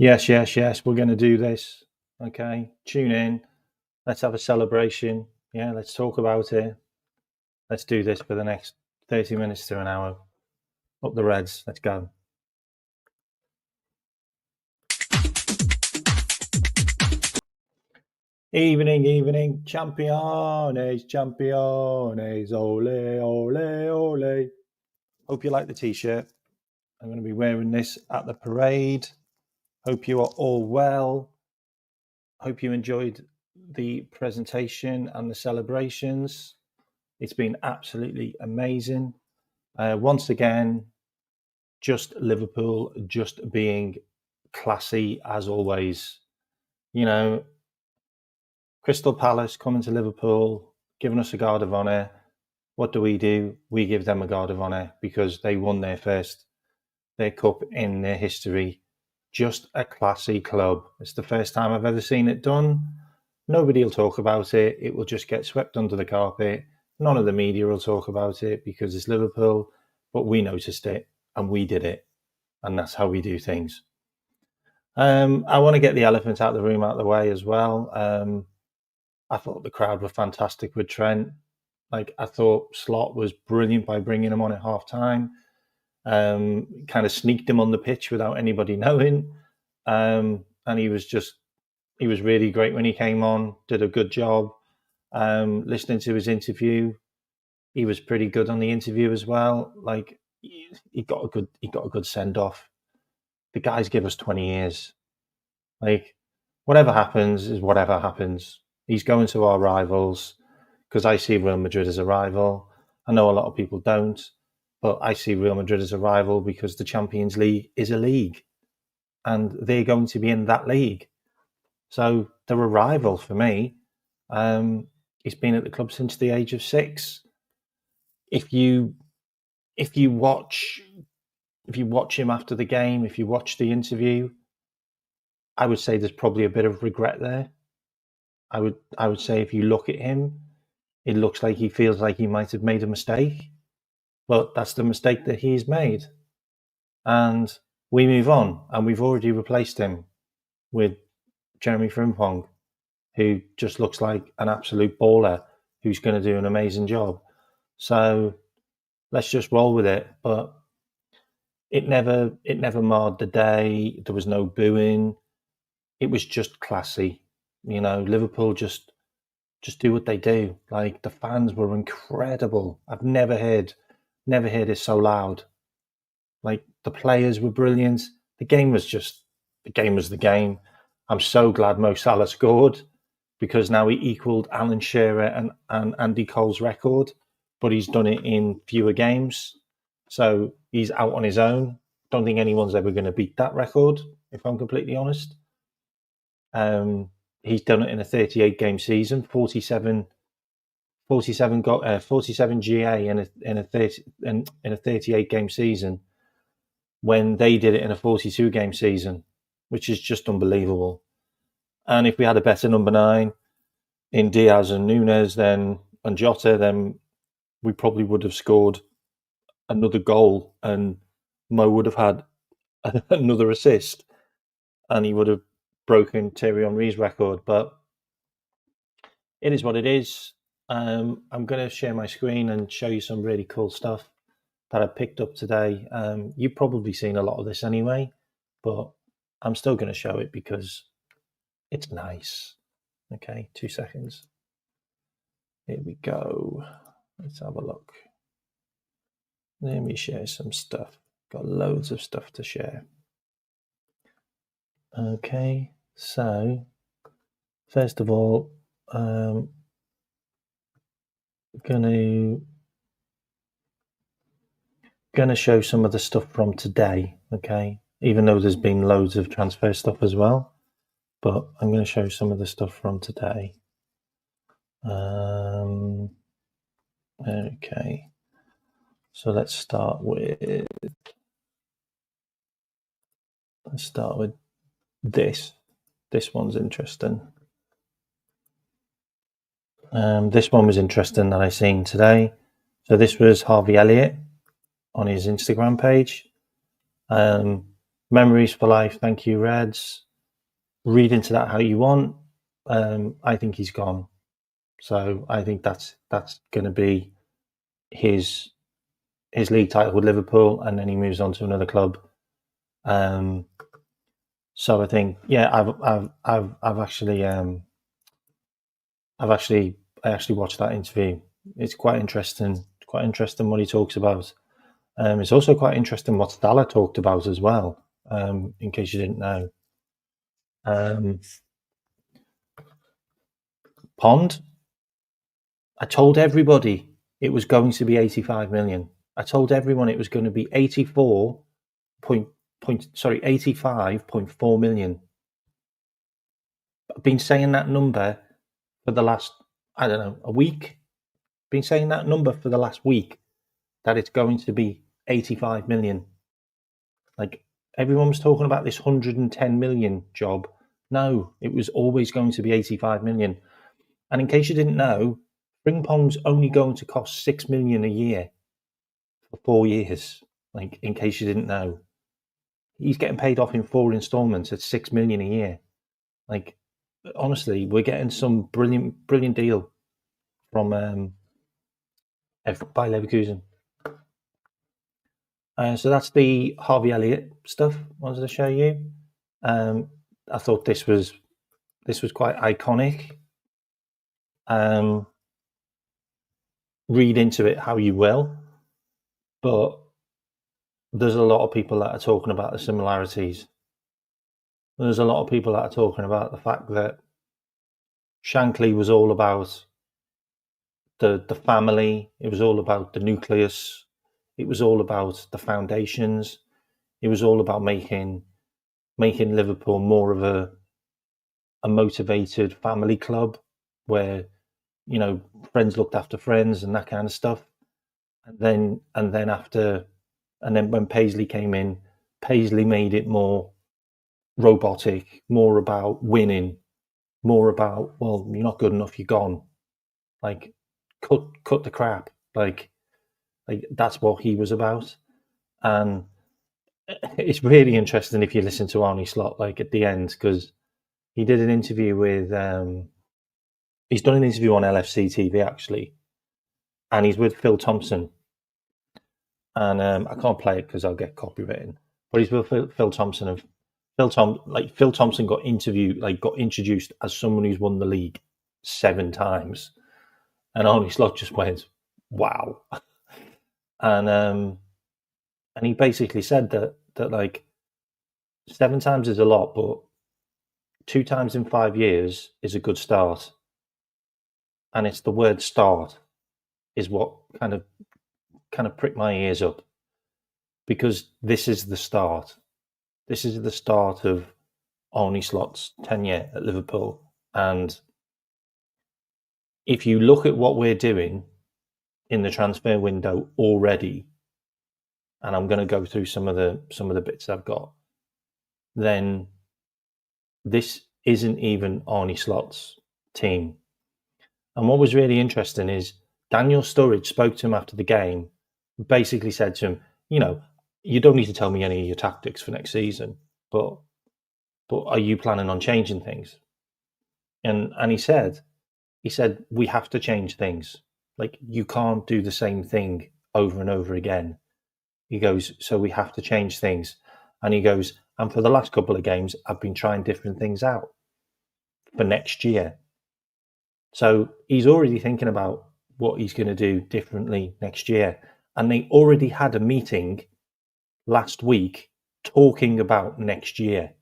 Yes, yes, yes. We're going to do this. Okay. Tune in. Let's have a celebration. Yeah. Let's talk about it. Let's do this for the next 30 minutes to an hour. Up the Reds. Let's go. Evening. Champions, champions. Ole, ole, ole. Hope you like the t-shirt. I'm going to be wearing this at the parade. Hope you are all well. Hope you enjoyed the presentation and the celebrations. It's been absolutely amazing. Once again, just Liverpool, just being classy as always. You know, Crystal Palace coming to Liverpool, giving us a guard of honour. What do? We give them a guard of honour because they won their cup in their history. Just a classy club. It's the first time I've ever seen it done. Nobody will talk about it. It will just get swept under the carpet. None of the media will talk about it because it's Liverpool, but we noticed it and we did it. And that's how we do things. I want to get the elephant out of the room, out of the way as well. I thought the crowd were fantastic with Trent. Like, I thought Slot was brilliant by bringing him on at half time. Kind of sneaked him on the pitch without anybody knowing. And he was really great when he came on, did a good job. Listening to his interview, he was pretty good on the interview as well. Like, he got a good send off. The guys give us 20 years. Like, whatever happens is whatever happens. He's going to our rivals because I see Real Madrid as a rival. I know a lot of people don't, but I see Real Madrid as a rival because the Champions League is a league and they're going to be in that league. So they're a rival for me. He's been at the club since the age of 6. If you watch him after the game, if you watch the interview, I would say there's probably a bit of regret there. I would say if you look at him, it looks like he feels like he might have made a mistake, but that's the mistake that he's made. And we move on, and we've already replaced him with Jeremy Frimpong, who just looks like an absolute baller who's going to do an amazing job. So let's just roll with it. But it never marred the day. There was no booing. It was just classy. You know, Liverpool just do what they do. Like, the fans were incredible. I've never heard it so loud. Like, the players were brilliant. The game was the game. I'm so glad Mo Salah scored because now he equaled Alan Shearer and Andy Cole's record, but he's done it in fewer games. So he's out on his own. Don't think anyone's ever going to beat that record, if I'm completely honest. He's done it in a 38-game season, 47 GA in a 38-game season, when they did it in a 42-game season, which is just unbelievable. And if we had a better number 9 in Diaz and Nunes and Jota, then we probably would have scored another goal, and Mo would have had another assist, and he would have broken Thierry Henry's record. But it is what it is. I'm going to share my screen and show you some really cool stuff that I picked up today. You've probably seen a lot of this anyway, but I'm still going to show it because it's nice. Okay, 2 seconds. Here we go. Let's have a look. Let me share some stuff. Got loads of stuff to share. Okay, so first of all, gonna show some of the stuff from today. Okay, even though there's been loads of transfer stuff as well, but I'm going to show some of the stuff from today. Okay, so let's start with this. This one's interesting. This one was interesting that I seen today. So this was Harvey Elliott on his Instagram page. Memories for life. Thank you, Reds. Read into that how you want. I think he's gone. So I think that's going to be his league title with Liverpool, and then he moves on to another club. So I think, yeah, I actually watched that interview. It's quite interesting. Quite interesting what he talks about. It's also quite interesting what Stella talked about as well. In case you didn't know, Pond. I told everybody it was going to be 85 million. I told everyone it was going to be 85.4 million. I've been saying that number for the last, I don't know, a week. Been saying that number for the last week, that it's going to be 85 million. Like, everyone was talking about this 110 million job. No, it was always going to be 85 million. And in case you didn't know, Frimpong's only going to cost 6 million a year for 4 years. Like, in case you didn't know, he's getting paid off in 4 installments at 6 million a year. Like, honestly, we're getting some brilliant deal from by Leverkusen. So that's the Harvey Elliott stuff I wanted to show you. I thought this was quite iconic. Read into it how you will, but there's a lot of people that are talking about the similarities. There's a lot of people that are talking about the fact that Shankly was all about the family. It was all about the nucleus. It was all about the foundations. It was all about making Liverpool more of a motivated family club where, you know, friends looked after friends and that kind of stuff. And then when Paisley came in, Paisley made it more robotic, more about winning, more about, well, you're not good enough, you're gone. Like, cut the crap. Like that's what he was about. And it's really interesting if you listen to Arne Slot, like, at the end, because he did an interview with he's done an interview on LFC TV actually, and he's with Phil Thompson. And I can't play it because I'll get copywritten. But he's with Phil Thompson. Phil Thompson got introduced as someone who's won the league 7 times, and Arne Slot just went, "Wow!" And he basically said that like 7 times is a lot, but 2 times in 5 years is a good start. And it's the word "start" is what kind of pricked my ears up, because this is the start. This is the start of Arne Slot's tenure at Liverpool. And if you look at what we're doing in the transfer window already, and I'm going to go through some of the bits I've got, then this isn't even Arne Slot's team. And what was really interesting is Daniel Sturridge spoke to him after the game, basically said to him, you know, you don't need to tell me any of your tactics for next season, but are you planning on changing things? And he said, we have to change things. Like, you can't do the same thing over and over again. He goes, so we have to change things. And he goes, and for the last couple of games, I've been trying different things out for next year. So he's already thinking about what he's going to do differently next year. And they already had a meeting last week talking about next year.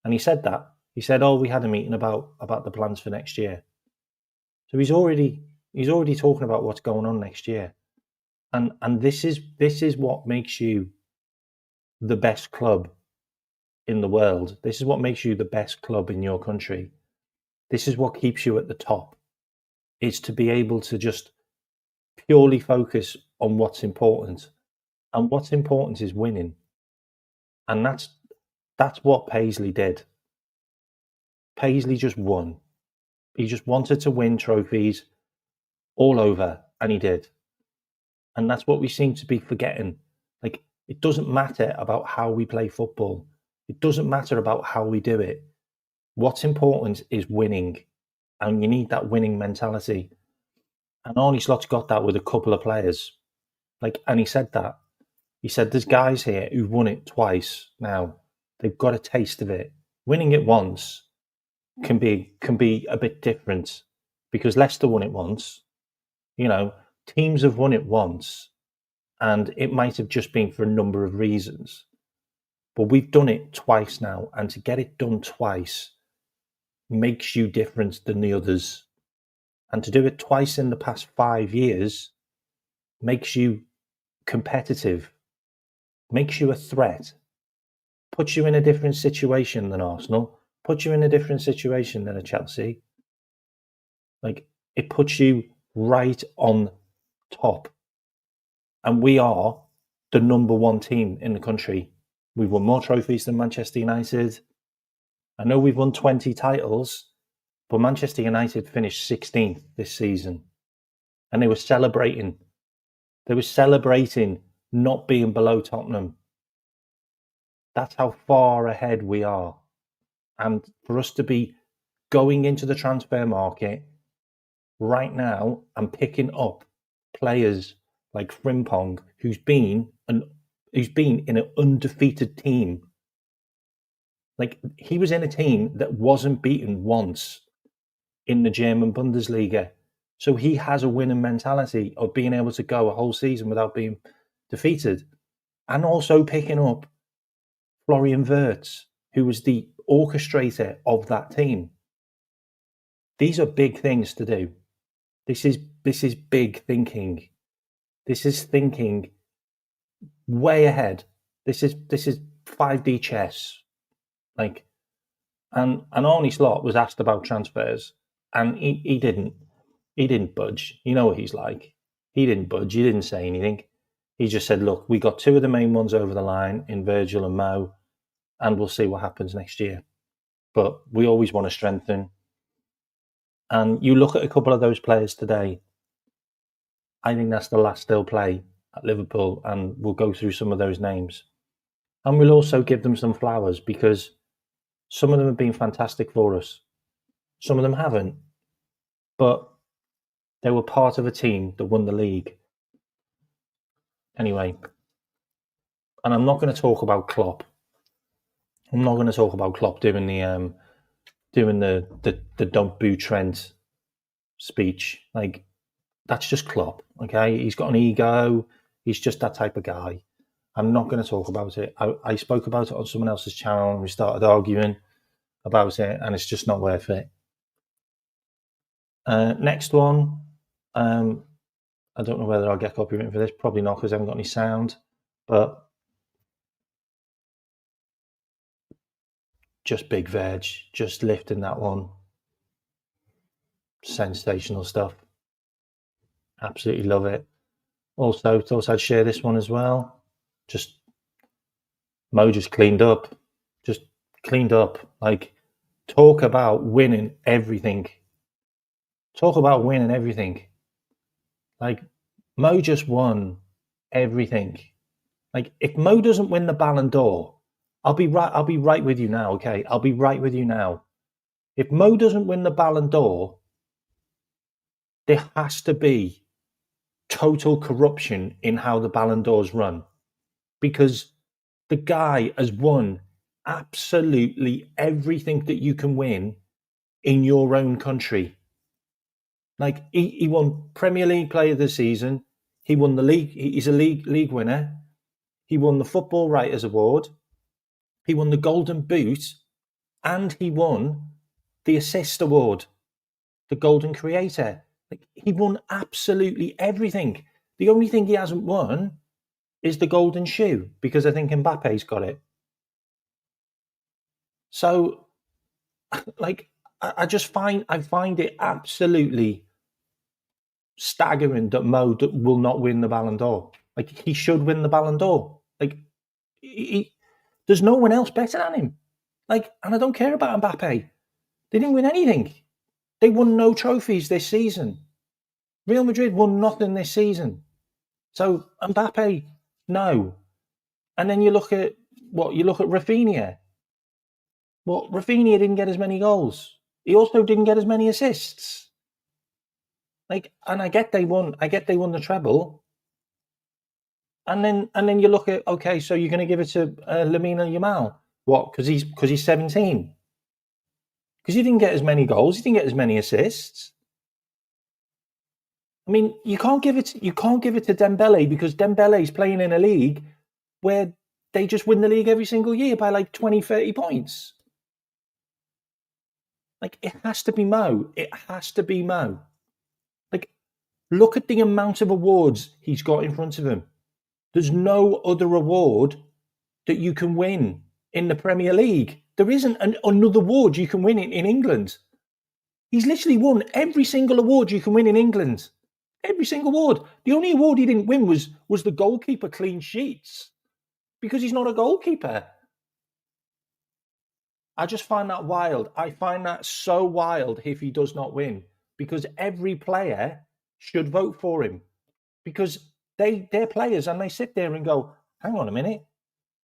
And he said that. He said, we had a meeting about the plans for next year. So he's already talking about what's going on next year. And this is what makes you the best club in the world. This is what makes you the best club in your country. This is what keeps you at the top. It's to be able to just purely focus on what's important. And what's important is winning. And that's what Paisley did. Paisley just won. He just wanted to win trophies all over, and he did. And that's what we seem to be forgetting. Like, it doesn't matter about how we play football. It doesn't matter about how we do it. What's important is winning, and you need that winning mentality. And Arne Slot's got that with a couple of players. And he said that. He said there's guys here who've won it twice now. They've got a taste of it. Winning it once can be a bit different, because Leicester won it once. Teams have won it once, and it might have just been for a number of reasons. But we've done it twice now, and to get it done twice makes you different than the others. And to do it twice in the past 5 years makes you competitive, makes you a threat, puts you in a different situation than Arsenal, puts you in a different situation than a Chelsea. It puts you right on top. And we are the number one team in the country. We've won more trophies than Manchester United. I know we've won 20 titles, but Manchester United finished 16th this season. And they were celebrating. They were celebrating not being below Tottenham. That's how far ahead we are. And for us to be going into the transfer market right now and picking up players like Frimpong, who's been in an undefeated team. He was in a team that wasn't beaten once in the German Bundesliga. So he has a winning mentality of being able to go a whole season without being defeated. And also picking up Florian Wirtz, who was the orchestrator of that team. These are big things to do. This is big thinking. This is thinking way ahead. This is 5D chess. And Arne Slot was asked about transfers, and he didn't budge. You know what he's like. He didn't budge. He didn't say anything. He just said, look, we got two of the main ones over the line in Virgil and Mo, and we'll see what happens next year. But we always want to strengthen. And you look at a couple of those players today, I think that's the last they'll play at Liverpool, and we'll go through some of those names. And we'll also give them some flowers, because some of them have been fantastic for us. Some of them haven't. But they were part of a team that won the league. Anyway, and I'm not going to talk about Klopp. I'm not going to talk about Klopp doing the don't boo Trent speech. That's just Klopp, okay? He's got an ego. He's just that type of guy. I'm not going to talk about it. I spoke about it on someone else's channel, and we started arguing about it, and it's just not worth it. Next one. I don't know whether I'll get copyright for this. Probably not, because I haven't got any sound. But just Big Veg, just lifting that one. Sensational stuff. Absolutely love it. Also, thought I'd share this one as well. Mo just cleaned up. Just cleaned up. Talk about winning everything. Talk about winning everything. Mo just won everything. If Mo doesn't win the Ballon d'Or, I'll be right with you now, okay? I'll be right with you now. If Mo doesn't win the Ballon d'Or, there has to be total corruption in how the Ballon d'Or's run, because the guy has won absolutely everything that you can win in your own country. He won Premier League Player of the Season. He won the league. He's a league winner. He won the Football Writers Award. He won the Golden Boot, and he won the Assist Award, the Golden Creator. He won absolutely everything. The only thing he hasn't won is the Golden Shoe, because I think Mbappe's got it. So, I find it absolutely staggering that Mo will not win the Ballon d'Or. He should win the Ballon d'Or. There's no one else better than him. And I don't care about Mbappe. They didn't win anything. They won no trophies this season. Real Madrid won nothing this season. So Mbappe, no. And then you look at Rafinha. Well, Rafinha didn't get as many goals. He also didn't get as many assists. Like, and I get they won the treble. And then you look at, okay, so you're going to give it to Lamine Yamal. What? Because he's 17. Because he didn't get as many goals, he didn't get as many assists. I mean, you can't give it to Dembele, because Dembele's playing in a league where they just win the league every single year by like 20, 30 points. Like, it has to be Mo. It has to be Mo. Like, look at the amount of awards he's got in front of him. There's no other award that you can win in the Premier League. There isn't another award you can win in England. He's literally won every single award you can win in England. Every single award. The only award he didn't win was the goalkeeper clean sheets, because he's not a goalkeeper. I just find that wild. I find that so wild if he does not win, because every player should vote for him, because they're players and they sit there and go, hang on a minute,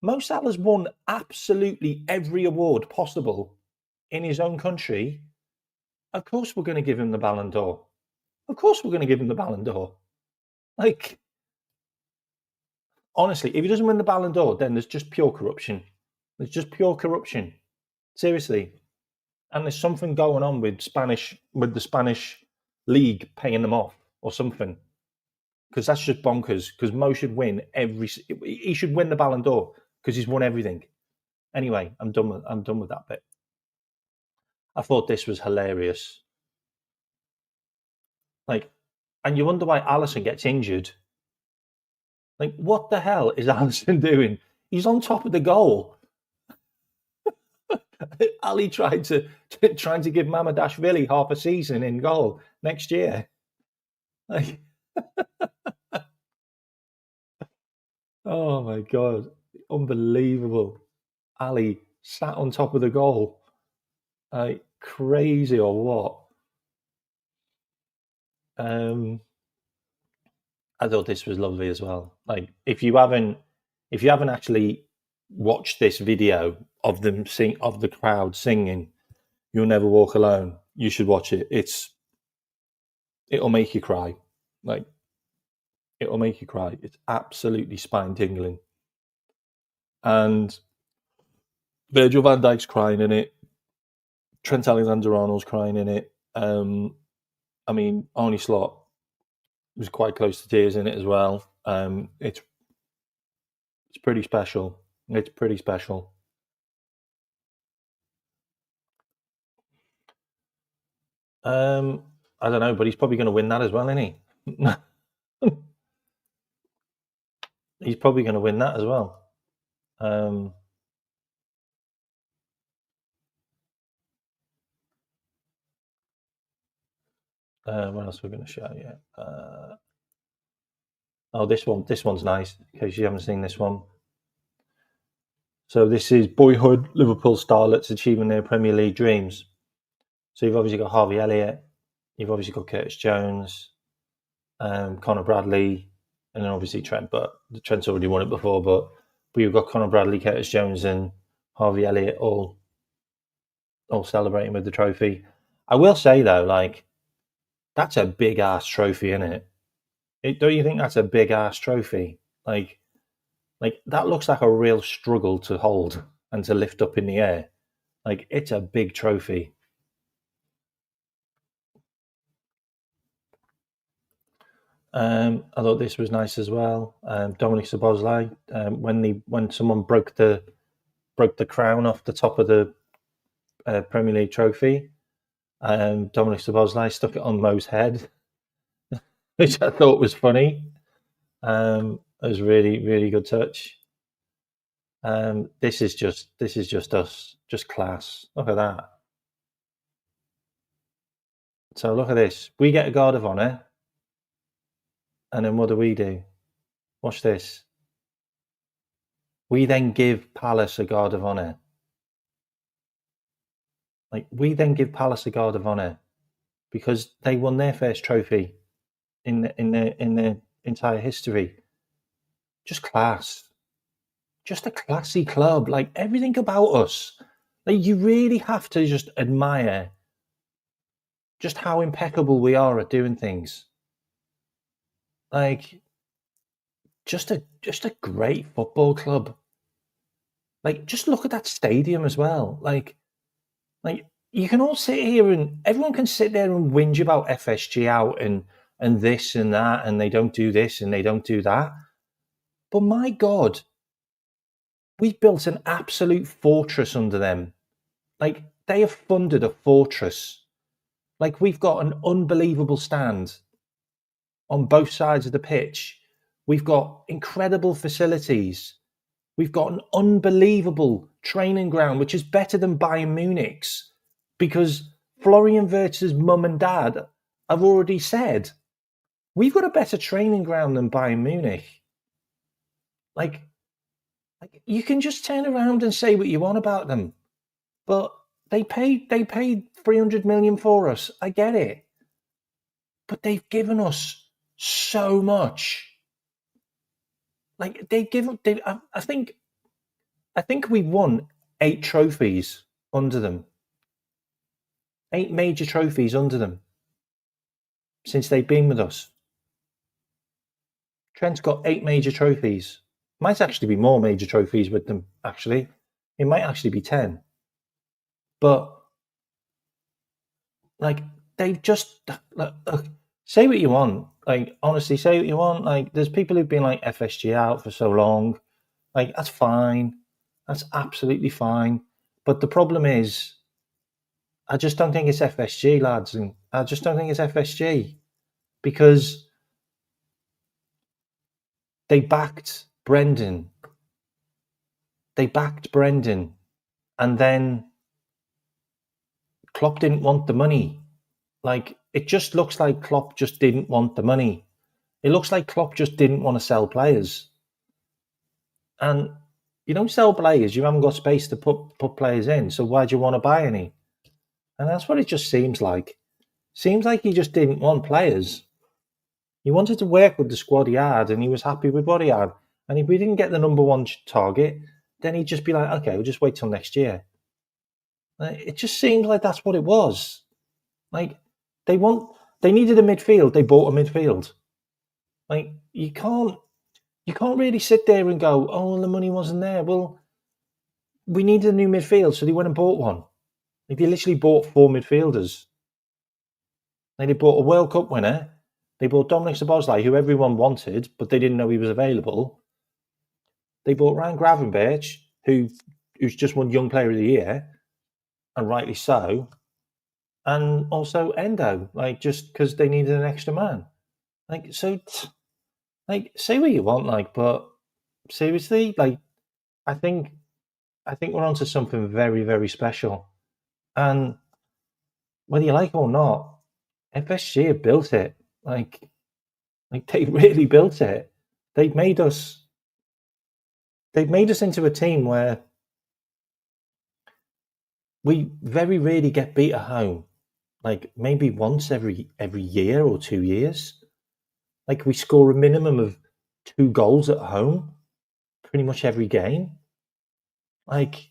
Mo Salah's won absolutely every award possible in his own country. Of course we're going to give him the Ballon d'Or. Of course we're going to give him the Ballon d'Or. Like, honestly, if he doesn't win the Ballon d'Or, then there's just pure corruption. There's just pure corruption. Seriously. And there's something going on with the Spanish league paying them off or something. Because that's just bonkers. Because Mo should win he should win the Ballon d'Or, because he's won everything. Anyway, I'm done with that bit. I thought this was hilarious. Like, and you wonder why Alisson gets injured. Like, what the hell is Alisson doing? He's on top of the goal. Ali trying to give Mamadashvili half a season in goal next year. Like, oh my God, unbelievable! Ali sat on top of the goal, like crazy or what? I thought this was lovely as well. Like, if you haven't actually watched this video of them of the crowd singing "You'll Never Walk Alone," you should watch it. It'll make you cry. Like, it'll make you cry. It's absolutely spine tingling. And Virgil van Dijk's crying in it. Trent Alexander-Arnold's crying in it. I mean, Arne Slot was quite close to tears in it as well. It's pretty special. It's pretty special. I don't know, but he's probably going to win that as well, isn't he? He's probably going to win that as well. What else are we going to show you? Oh, this one's nice, in case you haven't seen this one. So this is boyhood Liverpool starlets achieving their Premier League dreams. So you've obviously got Harvey Elliott, you've obviously got Curtis Jones, Conor Bradley, and then obviously Trent. But Trent's already won it before. But you've got Conor Bradley, Curtis Jones, and Harvey Elliott all celebrating with the trophy. I will say though, like, that's a big ass trophy, isn't it? Don't you think that's a big ass trophy? Like that looks like a real struggle to hold and to lift up in the air. Like, it's a big trophy. I thought this was nice as well. Dominic Szoboszlai, when someone broke the crown off the top of the Premier League trophy, Dominic Szoboszlai stuck it on Mo's head, which I thought was funny. It was really, really good touch. This is just us, just class. Look at that. So look at this. We get a guard of honour, and then what do? Watch this. We then give Palace a guard of honour. Like, we then give Palace a guard of honour because they won their first trophy in their entire history. Just class. Just a classy club. Like, everything about us. Like, you really have to just admire just how impeccable we are at doing things. Like, just a great football club. Like, just look at that stadium as well. Like you can all sit here and everyone can sit there and whinge about FSG out and this and that, and they don't do this and they don't do that. But my God, we built an absolute fortress under them. Like, they have funded a fortress. Like, we've got an unbelievable stand on both sides of the pitch. We've got incredible facilities. We've got an unbelievable training ground, which is better than Bayern Munich's, because Florian Wirtz's mum and dad have already said, we've got a better training ground than Bayern Munich. Like, you can just turn around and say what you want about them, but they paid 300 million for us. I get it, but they've given us so much. Like, I think we won 8 trophies under them. 8 major trophies under them since they've been with us. Trent's got 8 major trophies. Might actually be more major trophies with them, actually. It might actually be 10. But, like, they've just... Look, say what you want. Like, honestly, say what you want. Like, there's people who've been, like, FSG out for so long. Like, that's fine. That's absolutely fine. But the problem is, I just don't think it's FSG, lads. And I just don't think it's FSG. Because they backed Brendan. And then Klopp didn't want the money. Like, it just looks like Klopp just didn't want the money. It looks like Klopp just didn't want to sell players. And you don't sell players, you haven't got space to put players in. So why do you want to buy any? And that's what it just seems like. Seems like he just didn't want players. He wanted to work with the squad he had, and he was happy with what he had. And if we didn't get the number 1 target, then he'd just be like, okay, we'll just wait till next year. It just seems like that's what it was. Like, they needed a midfield, they bought a midfield. Like, you can't really sit there and go, oh, the money wasn't there. Well, we needed a new midfield, so they went and bought one. Like, they literally bought 4 midfielders. Like, they bought a World Cup winner. They bought Dominic Szoboszlai, who everyone wanted, but they didn't know he was available. They bought Ryan Gravenberch, who's just won Young Player of the Year, and rightly so. And also Endo, like, just because they needed an extra man. Like, so, like, say what you want, like, but seriously, like, I think we're onto something very, very special. And whether you like it or not, FSG have built it. Like they really built it. They've made us into a team where we very rarely get beat at home. Like, maybe once every year or 2 years. Like, we score a minimum of 2 goals at home pretty much every game. Like,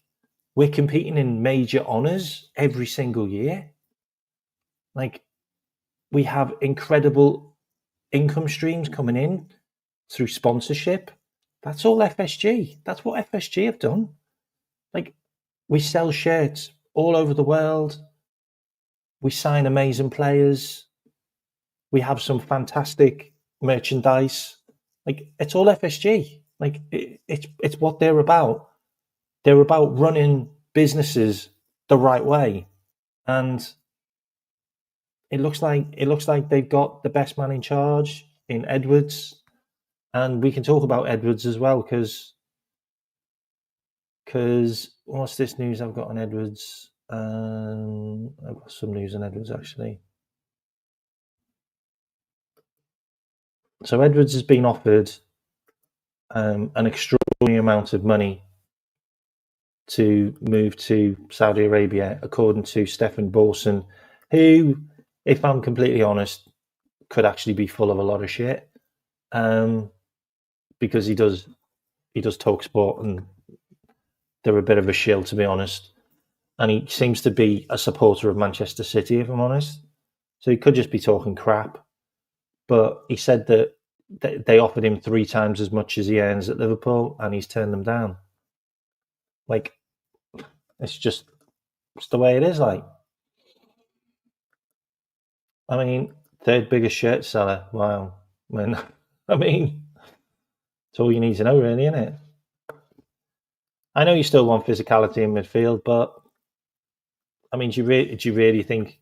we're competing in major honours every single year. Like, we have incredible income streams coming in through sponsorship. That's all FSG. That's what FSG have done. Like, we sell shirts all over the world. We sign amazing players. We have some fantastic merchandise. Like, it's all FSG. Like, it's what they're about. They're about running businesses the right way. And it looks like they've got the best man in charge in Edwards, and we can talk about Edwards as well because what's this news I've got on Edwards? I've got some news on Edwards actually. So Edwards has been offered an extraordinary amount of money to move to Saudi Arabia, according to Stefan Borson, who, if I'm completely honest, could actually be full of a lot of shit, because he does talk sport and they're a bit of a shill, to be honest. And he seems to be a supporter of Manchester City, if I'm honest. So he could just be talking crap. But he said that they offered him 3 times as much as he earns at Liverpool, and he's turned them down. Like, it's the way it is. Like, I mean, 3rd biggest shirt seller. Wow. I mean, it's all you need to know, really, isn't it? I know you still want physicality in midfield, but I mean, do you really think?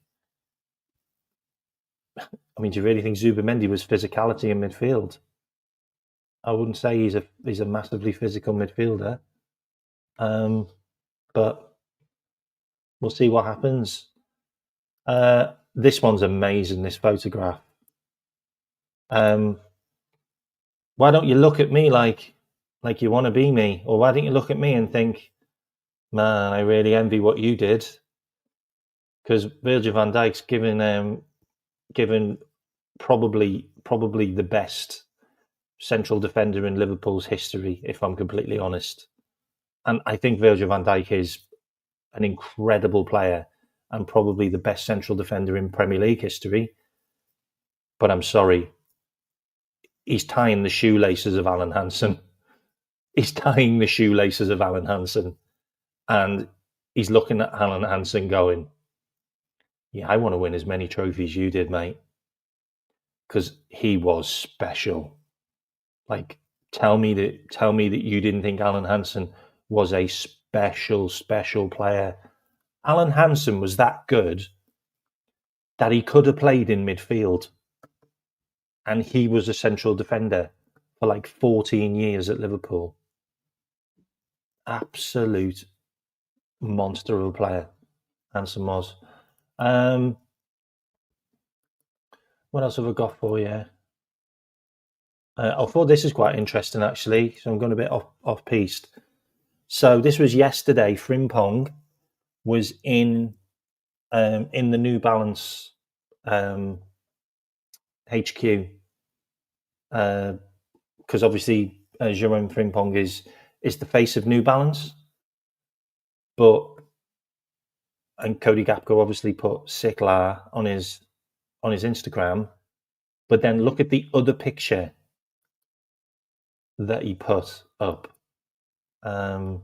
I mean, do you really think Zubimendi was physicality in midfield? I wouldn't say he's a massively physical midfielder. But we'll see what happens. This one's amazing, this photograph. Why don't you look at me like you want to be me? Or why don't you look at me and think, man, I really envy what you did? Because Virgil van Dijk's given probably the best central defender in Liverpool's history, if I'm completely honest. And I think Virgil van Dijk is an incredible player and probably the best central defender in Premier League history. But I'm sorry, he's tying the shoelaces of Alan Hansen. He's tying the shoelaces of Alan Hansen. And he's looking at Alan Hansen going, yeah, I want to win as many trophies you did, mate. Because he was special. Like, tell me that you didn't think Alan Hansen was a special player. Alan Hansen was that good that he could have played in midfield. And he was a central defender for like 14 years at Liverpool. Absolute monster of a player, Hansen was. What else have I got for you? I thought this is quite interesting, actually. So I'm going a bit off-piste. So this was yesterday. Frimpong was in the New Balance HQ, because obviously Jerome Frimpong is the face of New Balance, and Cody Gapco obviously put Sikla on his Instagram, but then look at the other picture that he put up. I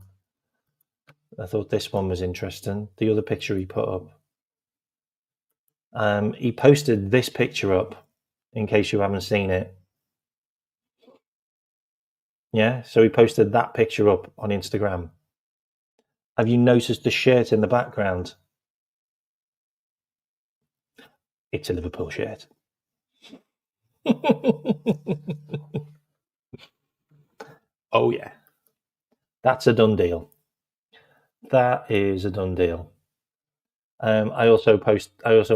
thought this one was interesting. The other picture he put up. He posted this picture up, in case you haven't seen it. Yeah, so he posted that picture up on Instagram. Have you noticed the shirt in the background? It's a Liverpool shirt. Oh yeah, that's a done deal. That is a done deal. I also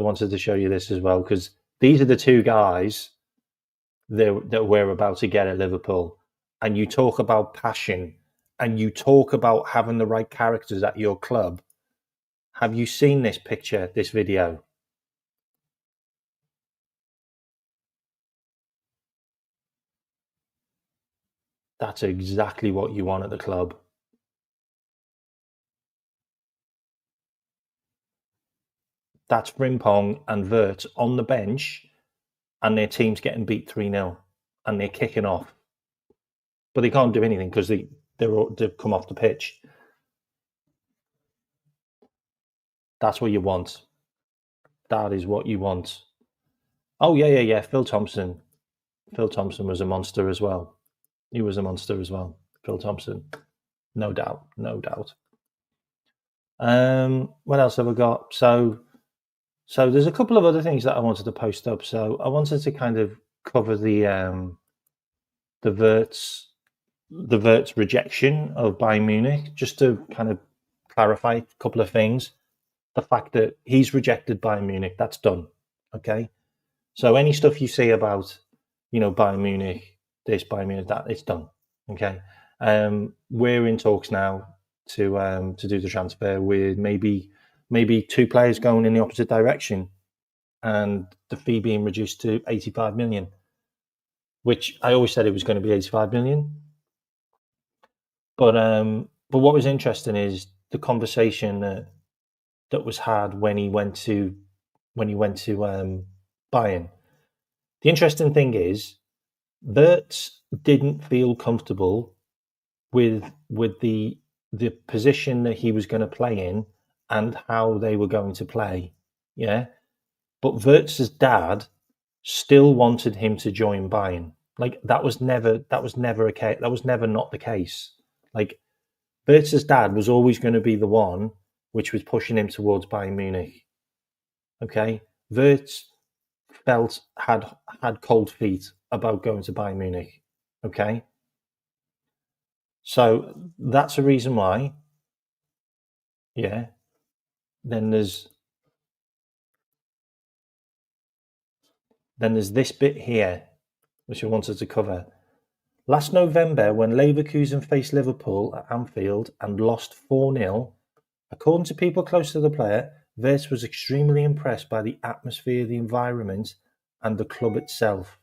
wanted to show you this as well, because these are the 2 guys that we're about to get at Liverpool. And you talk about passion, and you talk about having the right characters at your club. Have you seen this picture, this video? That's exactly what you want at the club. That's Frimpong and Wirtz on the bench, and their team's getting beat 3-0, and they're kicking off. But they can't do anything because they've come off the pitch. That's what you want. That is what you want. Oh, yeah. Phil Thompson. Phil Thompson was a monster as well. He was a monster as well. Phil Thompson. No doubt. What else have I got? So there's a couple of other things that I wanted to post up. So I wanted to kind of cover the Wirtz rejection of Bayern Munich, just to kind of clarify a couple of things. The fact that he's rejected Bayern Munich, that's done. Okay. So any stuff you say about, Bayern Munich, this, Bayern Munich, that, it's done. Okay. We're in talks now to do the transfer with maybe 2 players going in the opposite direction, and the fee being reduced to 85 million, which I always said it was going to be 85 million. But what was interesting is the conversation that that was had when he went to Bayern. The interesting thing is, Wirtz didn't feel comfortable with the position that he was going to play in and how they were going to play. Yeah, but Wirtz's dad still wanted him to join Bayern. Like that was never a case. That was never not the case. Like Wirtz's dad was always going to be the one which was pushing him towards Bayern Munich. Okay, Wirtz had cold feet about going to Bayern Munich. Okay, so that's a reason why. Yeah. Then there's this bit here, which I wanted to cover. Last November, when Leverkusen faced Liverpool at Anfield and lost 4-0, according to people close to the player, Wirtz was extremely impressed by the atmosphere, the environment, and the club itself.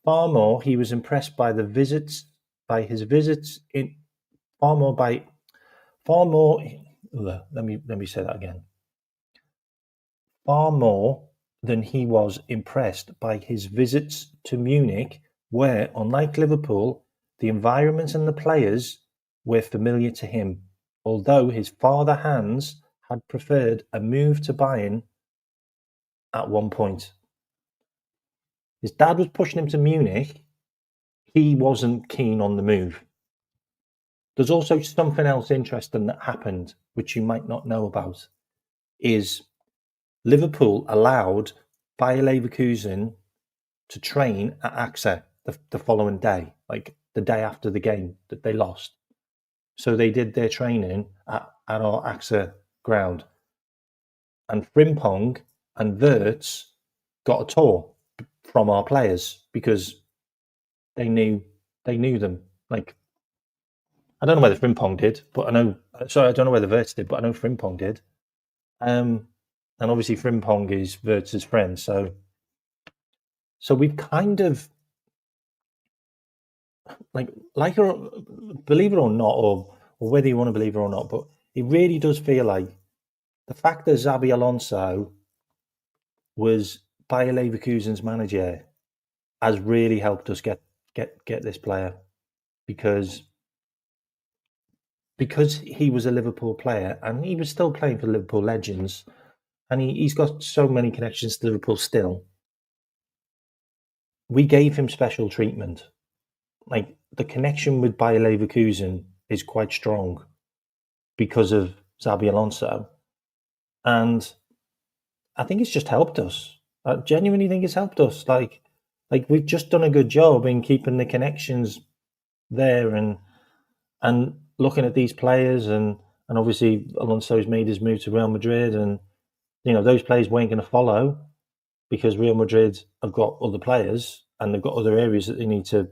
Far more, he was impressed by his visits in far more. Let me say that again. Far more than he was impressed by his visits to Munich, where, unlike Liverpool, the environment and the players were familiar to him, although his father Hans had preferred a move to Bayern at one point. His dad was pushing him to Munich. He wasn't keen on the move. There's also something else interesting that happened, which you might not know about, is Liverpool allowed Bayer Leverkusen to train at AXA the following day, like the day after the game that they lost. So they did their training at our AXA ground. And Frimpong and Wirtz got a tour from our players because they knew them. Like, I don't know whether Frimpong did, but I don't know whether Wirtz did, but I know Frimpong did. And obviously Frimpong is Wirtz's friend, so we've kind of like believe it or not, or whether you want to believe it or not, but it really does feel like the fact that Xabi Alonso was Bayer Leverkusen's manager has really helped us get this player because he was a Liverpool player and he was still playing for Liverpool Legends, and he's got so many connections to Liverpool still. We gave him special treatment. Like, the connection with Bayer Leverkusen is quite strong because of Xabi Alonso, and I think it's just helped us. I genuinely think it's helped us. Like we've just done a good job in keeping the connections there and looking at these players, and obviously Alonso's made his move to Real Madrid, and those players weren't going to follow because Real Madrid have got other players and they've got other areas that they need to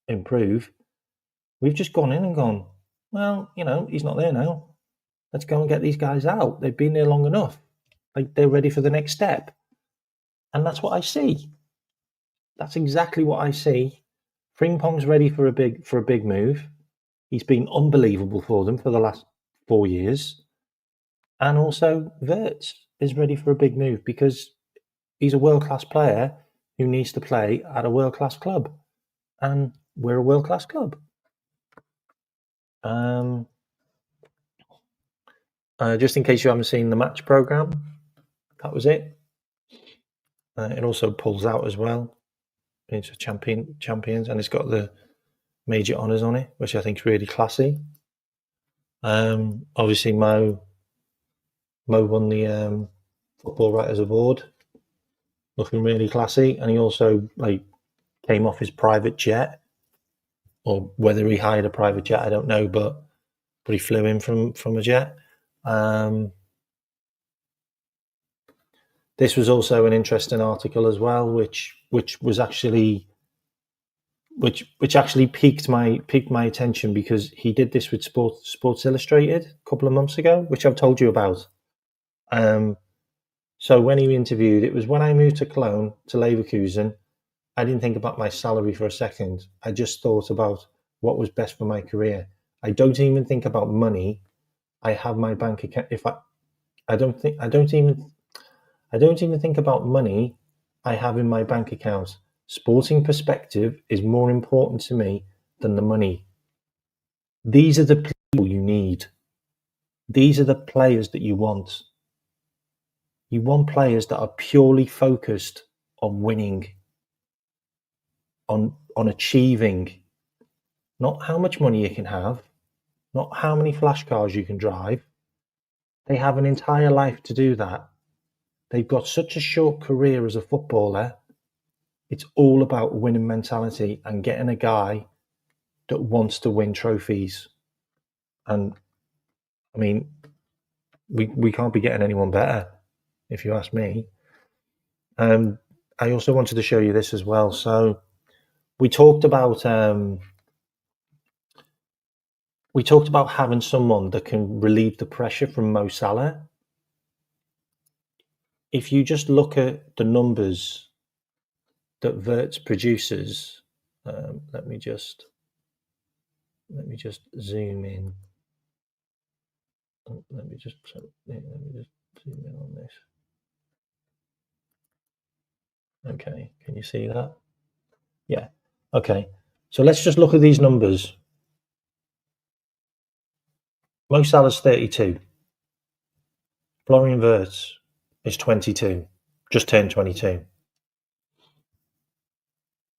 improve. We've just gone in and gone, well, he's not there now. Let's go and get these guys out. They've been there long enough. Like, they're ready for the next step. And that's what I see. That's exactly what I see. Frimpong's ready for a big move. He's been unbelievable for them for the last 4 years. And also Wirtz is ready for a big move because he's a world-class player who needs to play at a world-class club. And we're a world-class club. Just in case you haven't seen the match program, that was it. It also pulls out as well into champions, and it's got the major honours on it, which I think is really classy. Obviously, Mo won the Football Writers Award, looking really classy, and he also came off his private jet, or whether he hired a private jet, I don't know, but he flew in from a jet. This was also an interesting article as well, which actually piqued my attention because he did this with Sports Illustrated a couple of months ago, which I've told you about. So when he interviewed, it was when I moved to Cologne to Leverkusen, I didn't think about my salary for a second. I just thought about what was best for my career. I don't even think about money. I have my bank account. I don't even think about money I have in my bank account. Sporting perspective is more important to me than the money. These are the people you need. These are the players that you want. You want players that are purely focused on winning, on achieving, not how much money you can have, not how many flash cars you can drive. They have an entire life to do that. They've got such a short career as a footballer. It's all about winning mentality and getting a guy that wants to win trophies. And I mean, we can't be getting anyone better, if you ask me. I also wanted to show you this as well. So we talked about having someone that can relieve the pressure from Mo Salah. If you just look at the numbers that Verts produces, let me just zoom in. Let me just zoom in on this. Okay, can you see that? Yeah. Okay. So let's just look at these numbers. Mo Salah's 32. Florian Wirtz is 22. Just turned 22.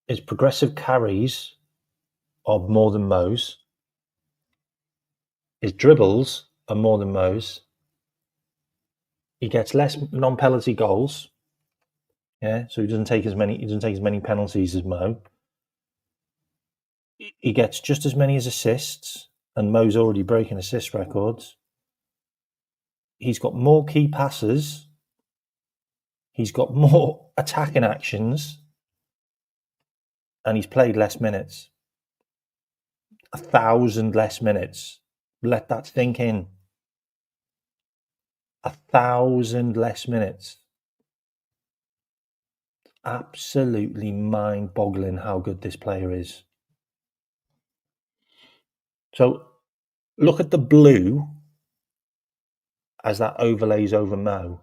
His progressive carries are more than Mo's. His dribbles are more than Mo's. He gets less non-penalty goals. Yeah, so he doesn't take as many penalties as Mo. He gets just as many as assists, and Mo's already breaking assist records. He's got more key passes. He's got more attacking actions, and he's played less minutes. 1,000 less minutes. Let that sink in. 1,000 less minutes. Absolutely mind-boggling how good this player is. So look at the blue as that overlays over Mo.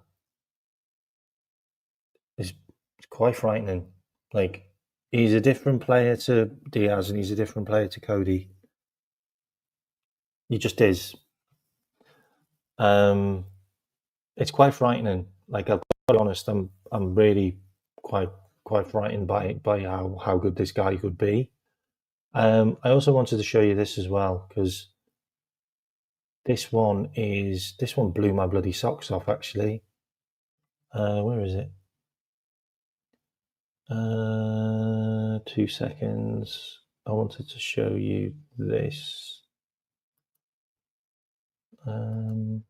It's quite frightening. Like, he's a different player to Diaz and he's a different player to Cody. He just is. It's quite frightening. Like, I'll be honest, I'm really quite frightened by how good this guy could be. I also wanted to show you this as well, because this one blew my bloody socks off, actually. Where is it? 2 seconds. I wanted to show you this. Where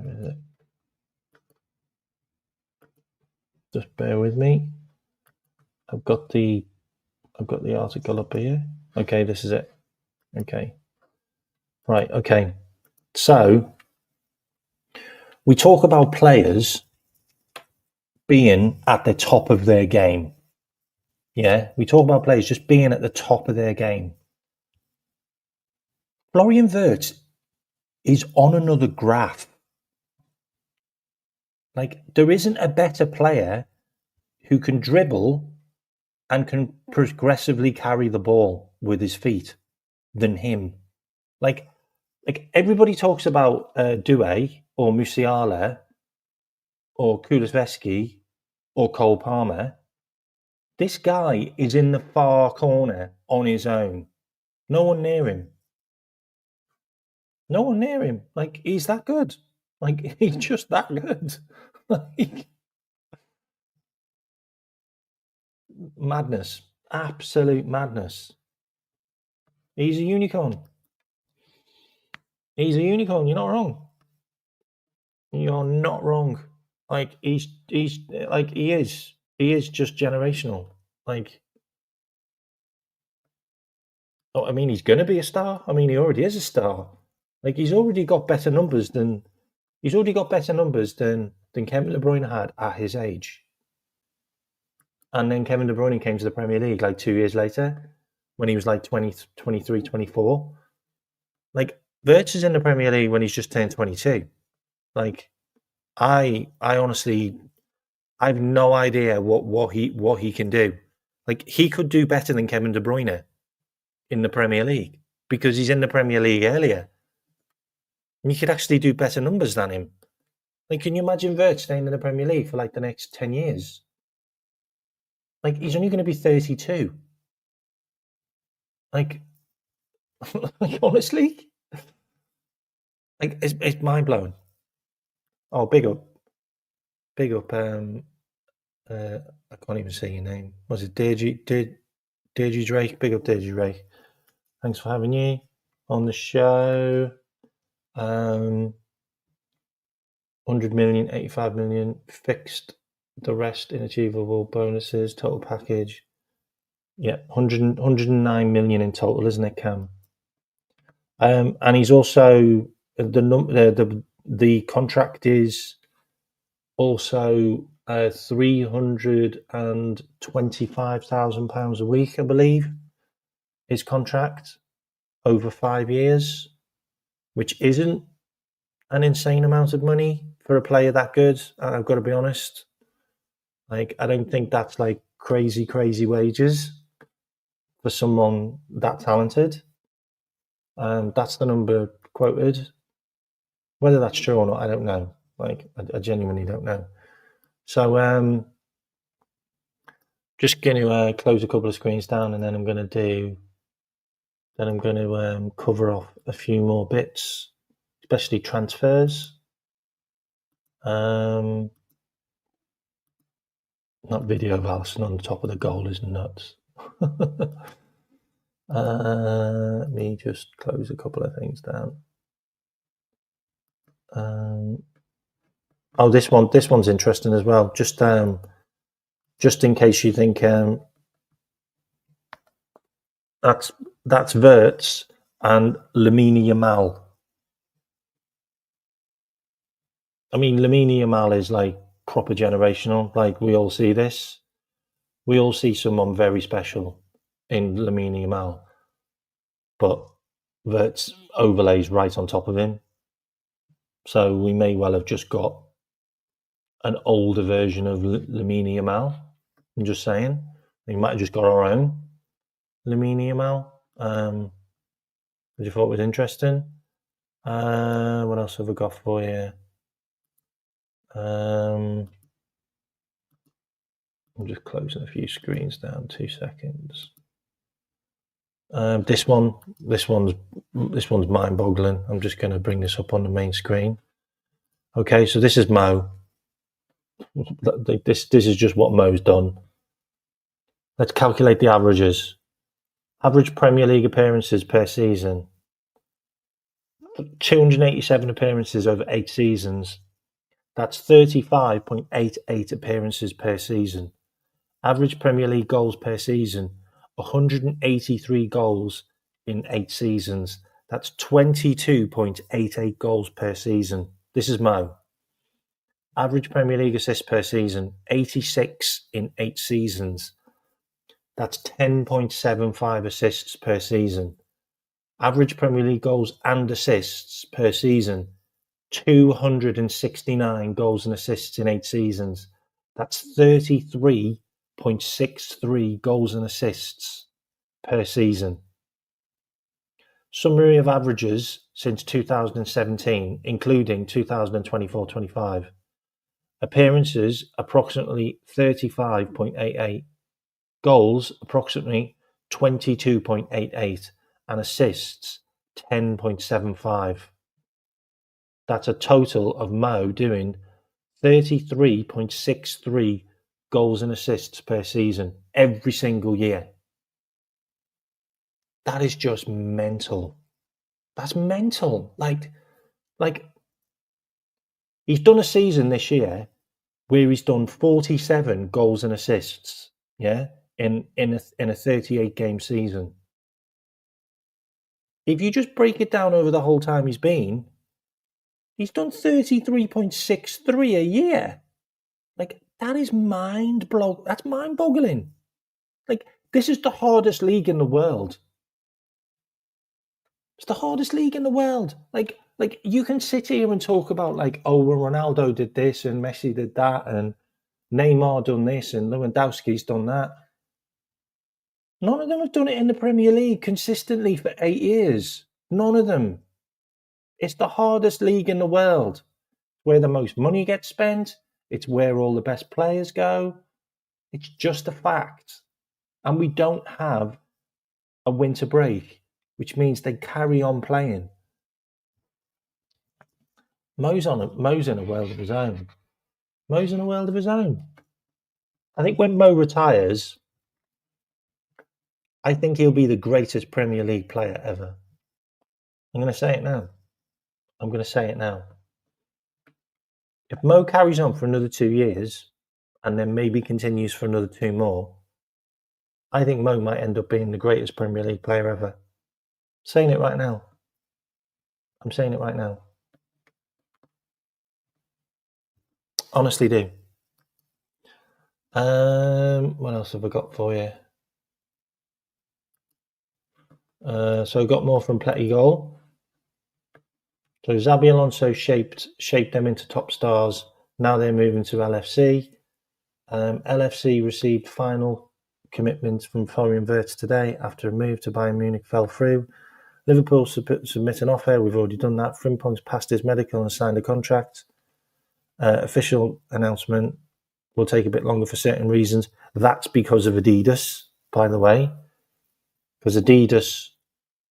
is it? Just bear with me. I've got the article up here. Okay, this is it. Okay. Right, okay. So we talk about players being at the top of their game. Yeah, we talk about players just being at the top of their game. Florian Wirtz is on another graph. Like, there isn't a better player who can dribble and can progressively carry the ball with his feet than him. Like everybody talks about Doué or Musiala or Kulusevski or Cole Palmer. This guy is in the far corner on his own. No one near him. No one near him. Like, he's that good. Like, he's just that good. Like, madness. Absolute madness. He's a unicorn. He's a unicorn. You're not wrong. You're not wrong. Like, he's like, he is just generational. Like, oh, I mean, he's going to be a star. I mean, he already is a star. Like, he's already got better numbers than Kevin De Bruyne had at his age. And then Kevin De Bruyne came to the Premier League like 2 years later when he was like 23, 24. Like, Wirtz is in the Premier League when he's just turned 22. Like, I honestly, I have no idea what he can do. Like, he could do better than Kevin De Bruyne in the Premier League because he's in the Premier League earlier. And he could actually do better numbers than him. Like, can you imagine Vert staying in the Premier League for like the next 10 years? Like, he's only going to be 32. Like, like honestly, like it's mind blowing. Oh, big up. I can't even say your name. Was it Deirdre Drake? Big up, Deirdre Drake. Thanks for having you on the show. 100 million, 85 million fixed. The rest in achievable bonuses. Total package. Yeah, 109 million in total, isn't it, Cam? And he's also the contract is also £325,000 a week, I believe. His contract over 5 years, which isn't an insane amount of money for a player that good. I've got to be honest. Like, I don't think that's like crazy wages for someone that talented. That's the number quoted. Whether that's true or not, I don't know. Like, I genuinely don't know. So, just going to close a couple of screens down, and then I'm going to cover off a few more bits, especially transfers. That video of Alisson on the top of the goal is nuts. Let me just close a couple of things down. Oh, this one's interesting as well. Just in case you think that's Wirtz and Lamine Yamal. I mean, Lamine Yamal is like proper generational. Like, we all see this. We all see someone very special in Lamine Yamal, but Wirtz overlays right on top of him. So we may well have just got an older version of Lamine Yamal. I'm just saying. We might have just got our own Lamine Yamal, which I thought was interesting. What else have I got for you? I'm just closing a few screens down. 2 seconds. This one's mind-boggling. I'm just going to bring this up on the main screen. Okay, so this is Mo. This is just what Mo's done. Let's calculate the averages. Average Premier League appearances per season. 287 appearances over 8 seasons. That's 35.88 appearances per season. Average Premier League goals per season. 183 goals in 8 seasons. That's 22.88 goals per season. This is Mo. Average Premier League assists per season. 86 in 8 seasons. That's 10.75 assists per season. Average Premier League goals and assists per season. 269 goals and assists in 8 seasons. That's 33.63 goals and assists per season. Summary of averages since 2017, including 2024-25. Appearances, approximately 35.88. Goals, approximately 22.88. And assists, 10.75. That's a total of Mo doing 33.63 goals and assists per season every single year. That is just mental. That's mental. Like he's done a season this year where he's done 47 goals and assists, yeah, in a 38 game season. If you just break it down over the whole time he's done 33.63 a year. Like, that is that's mind-boggling. Like, this is the hardest league in the world. It's the hardest league in the world. Like, Like, you can sit here and talk about, like, oh, well, Ronaldo did this and Messi did that and Neymar done this and Lewandowski's done that. None of them have done it in the Premier League consistently for 8 years. None of them. It's the hardest league in the world, where the most money gets spent. It's where all the best players go. It's just a fact. And we don't have a winter break, which means they carry on playing. Mo's in a world of his own. Mo's in a world of his own. I think when Mo retires, I think he'll be the greatest Premier League player ever. I'm going to say it now. If Mo carries on for another 2 years and then maybe continues for another 2 more, I think Mo might end up being the greatest Premier League player ever. I'm saying it right now. Honestly do. What else have I got for you? So I got more from Pletty Goal. So Xabi Alonso shaped them into top stars. Now they're moving to LFC. LFC received final commitments from Florian Wirtz today after a move to Bayern Munich fell through. Liverpool submit an offer. We've already done that. Frimpong's passed his medical and signed a contract. Official announcement will take a bit longer for certain reasons. That's because of Adidas, by the way, because Adidas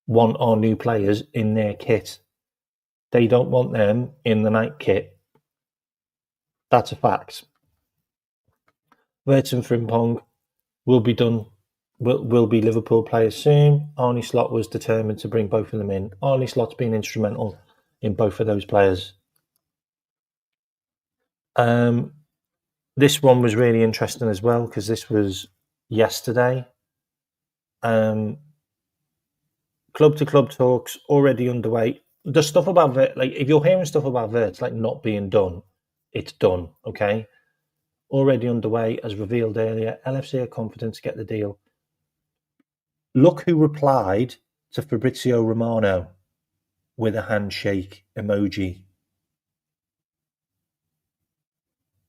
want our new players in their kit. They don't want them in the night kit. That's a fact. Wirtz and Frimpong will be done. Will be Liverpool players soon. Arne Slot was determined to bring both of them in. Arne Slot's been instrumental in both of those players. This one was really interesting as well because this was yesterday. Club-to-club talks already underway. The stuff about like if you're hearing stuff about Wirtz like not being done, it's done. Okay, already underway as revealed earlier. LFC are confident to get the deal. Look who replied to Fabrizio Romano with a handshake emoji.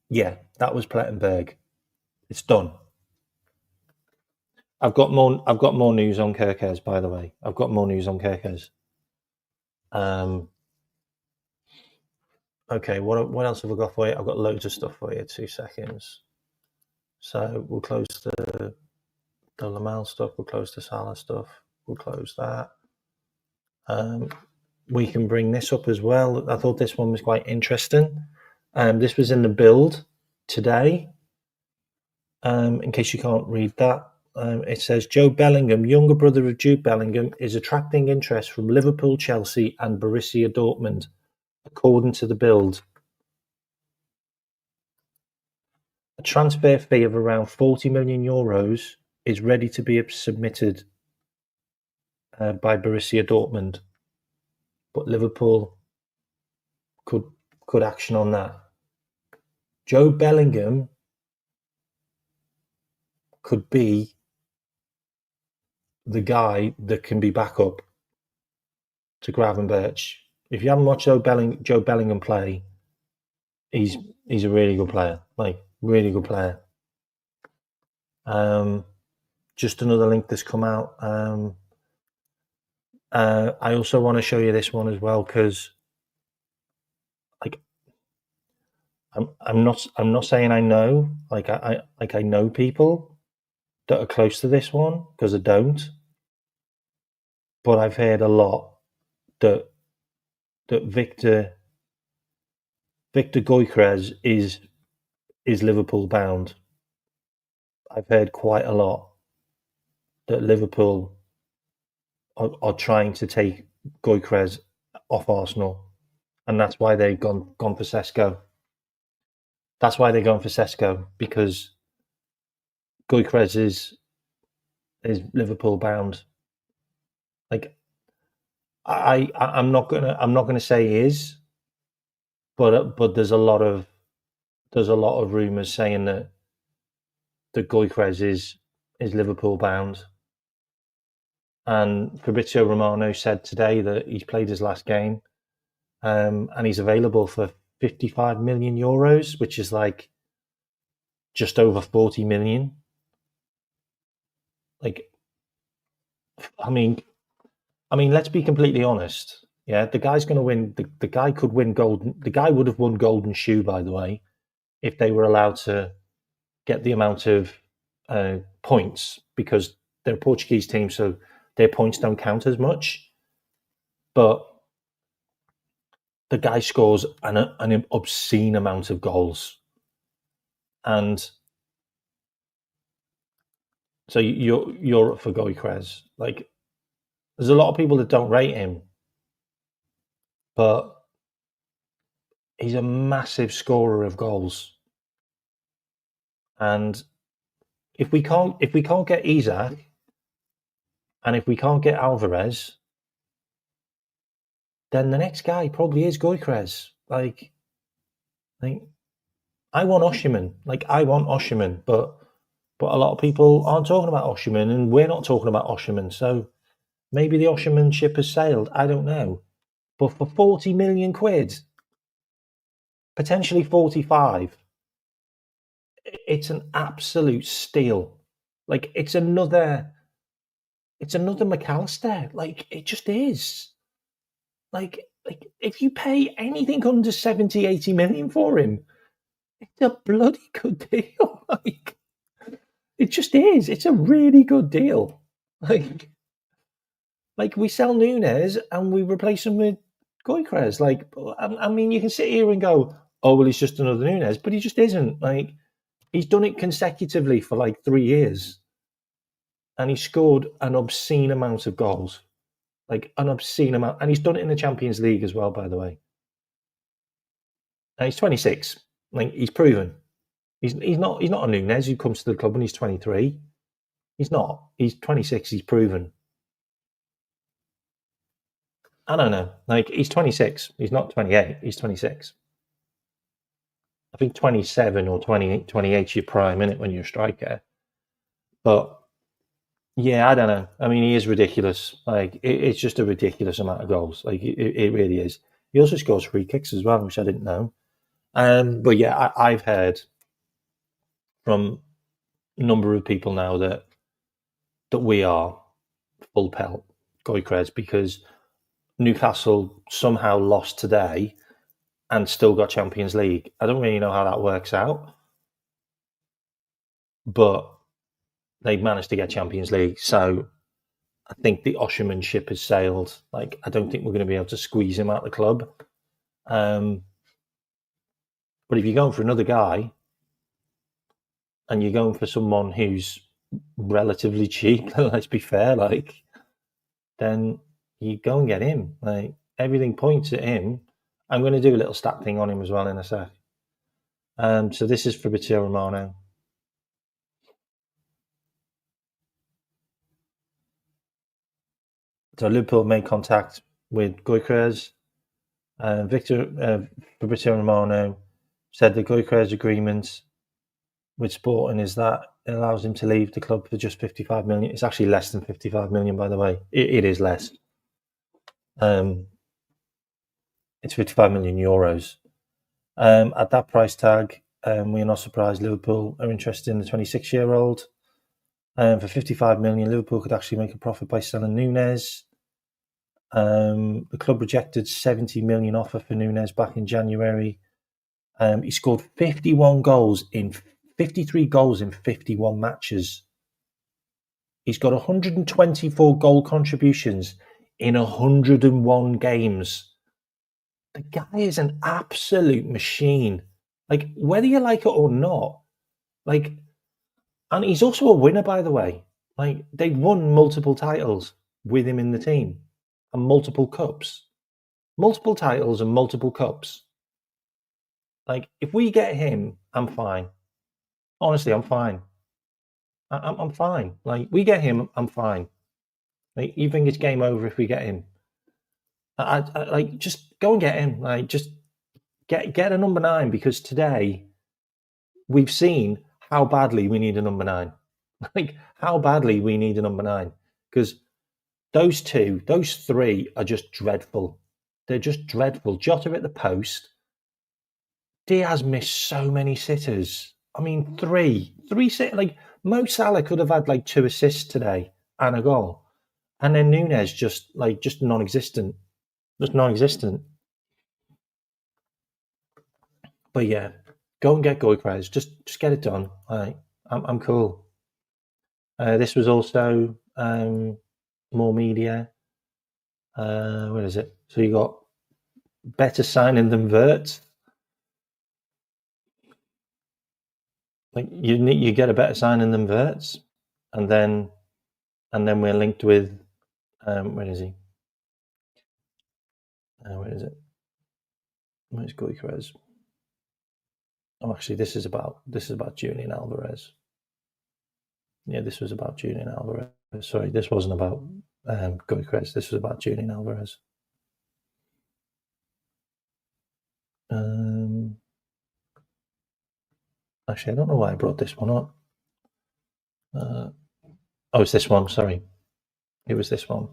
Yeah, that was Plettenberg. It's done. I've got more news on Kerkez, by the way. I've got more news on Kerkez. Okay, what else have I got for you? I've got loads of stuff for you. 2 seconds. So we'll close the Lamal stuff. We'll close the Salah stuff. We'll close that. We can bring this up as well. I thought this one was quite interesting. This was in the build today. In case you can't read that. It says Joe Bellingham, younger brother of Jude Bellingham, is attracting interest from Liverpool, Chelsea and Borussia Dortmund, according to the build. A transfer fee of around 40 million euros is ready to be submitted by Borussia Dortmund, but Liverpool could action on that. Joe Bellingham could be the guy that can be backup to Gravenberch. If you haven't watched Joe Bellingham play, he's a really good player. Like, really good player. Just another link that's come out. I also want to show you this one as well because, like, I'm not saying I know. Like I know people that are close to this one because I don't. But I've heard a lot that Victor Gyökeres is Liverpool bound. I've heard quite a lot that Liverpool are trying to take Gyökeres off Arsenal, and that's why they've gone for Sesko. That's why they're going for Sesko, because Gyökeres is Liverpool bound. Like, I'm not gonna say he is, but there's a lot of rumours saying that Gyökeres is Liverpool bound. And Fabrizio Romano said today that he's played his last game and he's available for 55 million euros, which is like just over 40 million. Like, I mean, let's be completely honest. Yeah, the guy's going to win. The guy could win golden. The guy would have won Golden Shoe, by the way, if they were allowed to get the amount of points, because they're a Portuguese team, so their points don't count as much. But the guy scores an obscene amount of goals, and so you're up for Gyökeres. Like, there's a lot of people that don't rate him, but he's a massive scorer of goals. And if we can't get Isak, and if we can't get Alvarez, then the next guy probably is Gyökeres. Like I want Osimhen. But a lot of people aren't talking about Osimhen, and we're not talking about Osimhen. So maybe the Osimhen ship has sailed. I don't know. But for 40 million quid, potentially 45, it's an absolute steal. Like, it's another McAllister. Like, it just is. Like if you pay anything under 70, 80 million for him, it's a bloody good deal. Like, it just is. It's a really good deal. Like we sell Nunes and we replace him with Gyökeres. Like, I mean, you can sit here and go, oh, well, he's just another Nunes, but he just isn't. Like, he's done it consecutively for like 3 years, and he scored an obscene amount of goals. Like, an obscene amount. And he's done it in the Champions League as well, by the way. And he's 26. Like, he's proven. He's not a Nunes who comes to the club when he's 23. He's not. He's 26. He's proven. I don't know. Like, he's 26. He's not 28. He's 26. I think 27 or 28 is your prime, isn't it, when you're a striker? But yeah, I don't know. I mean, he is ridiculous. Like, it's just a ridiculous amount of goals. Like, it really is. He also scores free kicks as well, which I didn't know. But yeah, I've heard from a number of people now that we are full pelt Gyökeres, because Newcastle somehow lost today and still got Champions League. I don't really know how that works out, but they managed to get Champions League. So I think the Osimhen ship has sailed. Like, I don't think we're going to be able to squeeze him out of the club. But if you're going for another guy, and you're going for someone who's relatively cheap, let's be fair, like, then you go and get him. Like, everything points at him. I'm going to do a little stat thing on him as well in a sec. So this is Fabrizio Romano. So Liverpool made contact with Gyökeres. Fabrizio Romano said the Gyökeres agreement with Sporting is that it allows him to leave the club for just 55 million. It's actually less than 55 million, by the way. It is less. It's 55 million euros. At that price tag, we are not surprised Liverpool are interested in the 26-year-old. For 55 million, Liverpool could actually make a profit by selling Nunes. The club rejected 70 million offer for Nunes back in January. He scored 53 goals in 51 matches. He's got 124 goal contributions in 101 games. The guy is an absolute machine. Like, whether you like it or not, like, and he's also a winner, by the way. Like, they've won multiple titles with him in the team, and multiple cups. Multiple titles and multiple cups. Like, if we get him, I'm fine. Honestly, I'm fine. I'm fine. Like, we get him, I'm fine. Like, you think it's game over if we get him? I like, just go and get him. Like, just get a number 9, because today we've seen how badly we need a number 9. Like, how badly we need a number 9, because those three are just dreadful. they're just dreadful. Jota at the post. Diaz missed so many sitters. I mean, three sitters. Like Mo Salah could have had like 2 assists today and a goal, and then Nunez just non-existent, just non-existent. But yeah, go and get Gyökeres. Just get it done. I'm cool. This was also more media. Where is it? So you got better signing than Wirtz. Like you get a better signing than Wirtz, and then we're linked with where is he? Where is it? Where's Gyökeres? Oh, actually, this is about Julian Alvarez. Yeah, this was about Julian Alvarez. Sorry, this wasn't about Gyökeres. This was about Julian Alvarez. Actually, I don't know why I brought this one up. Oh, it's this one. Sorry, it was this one.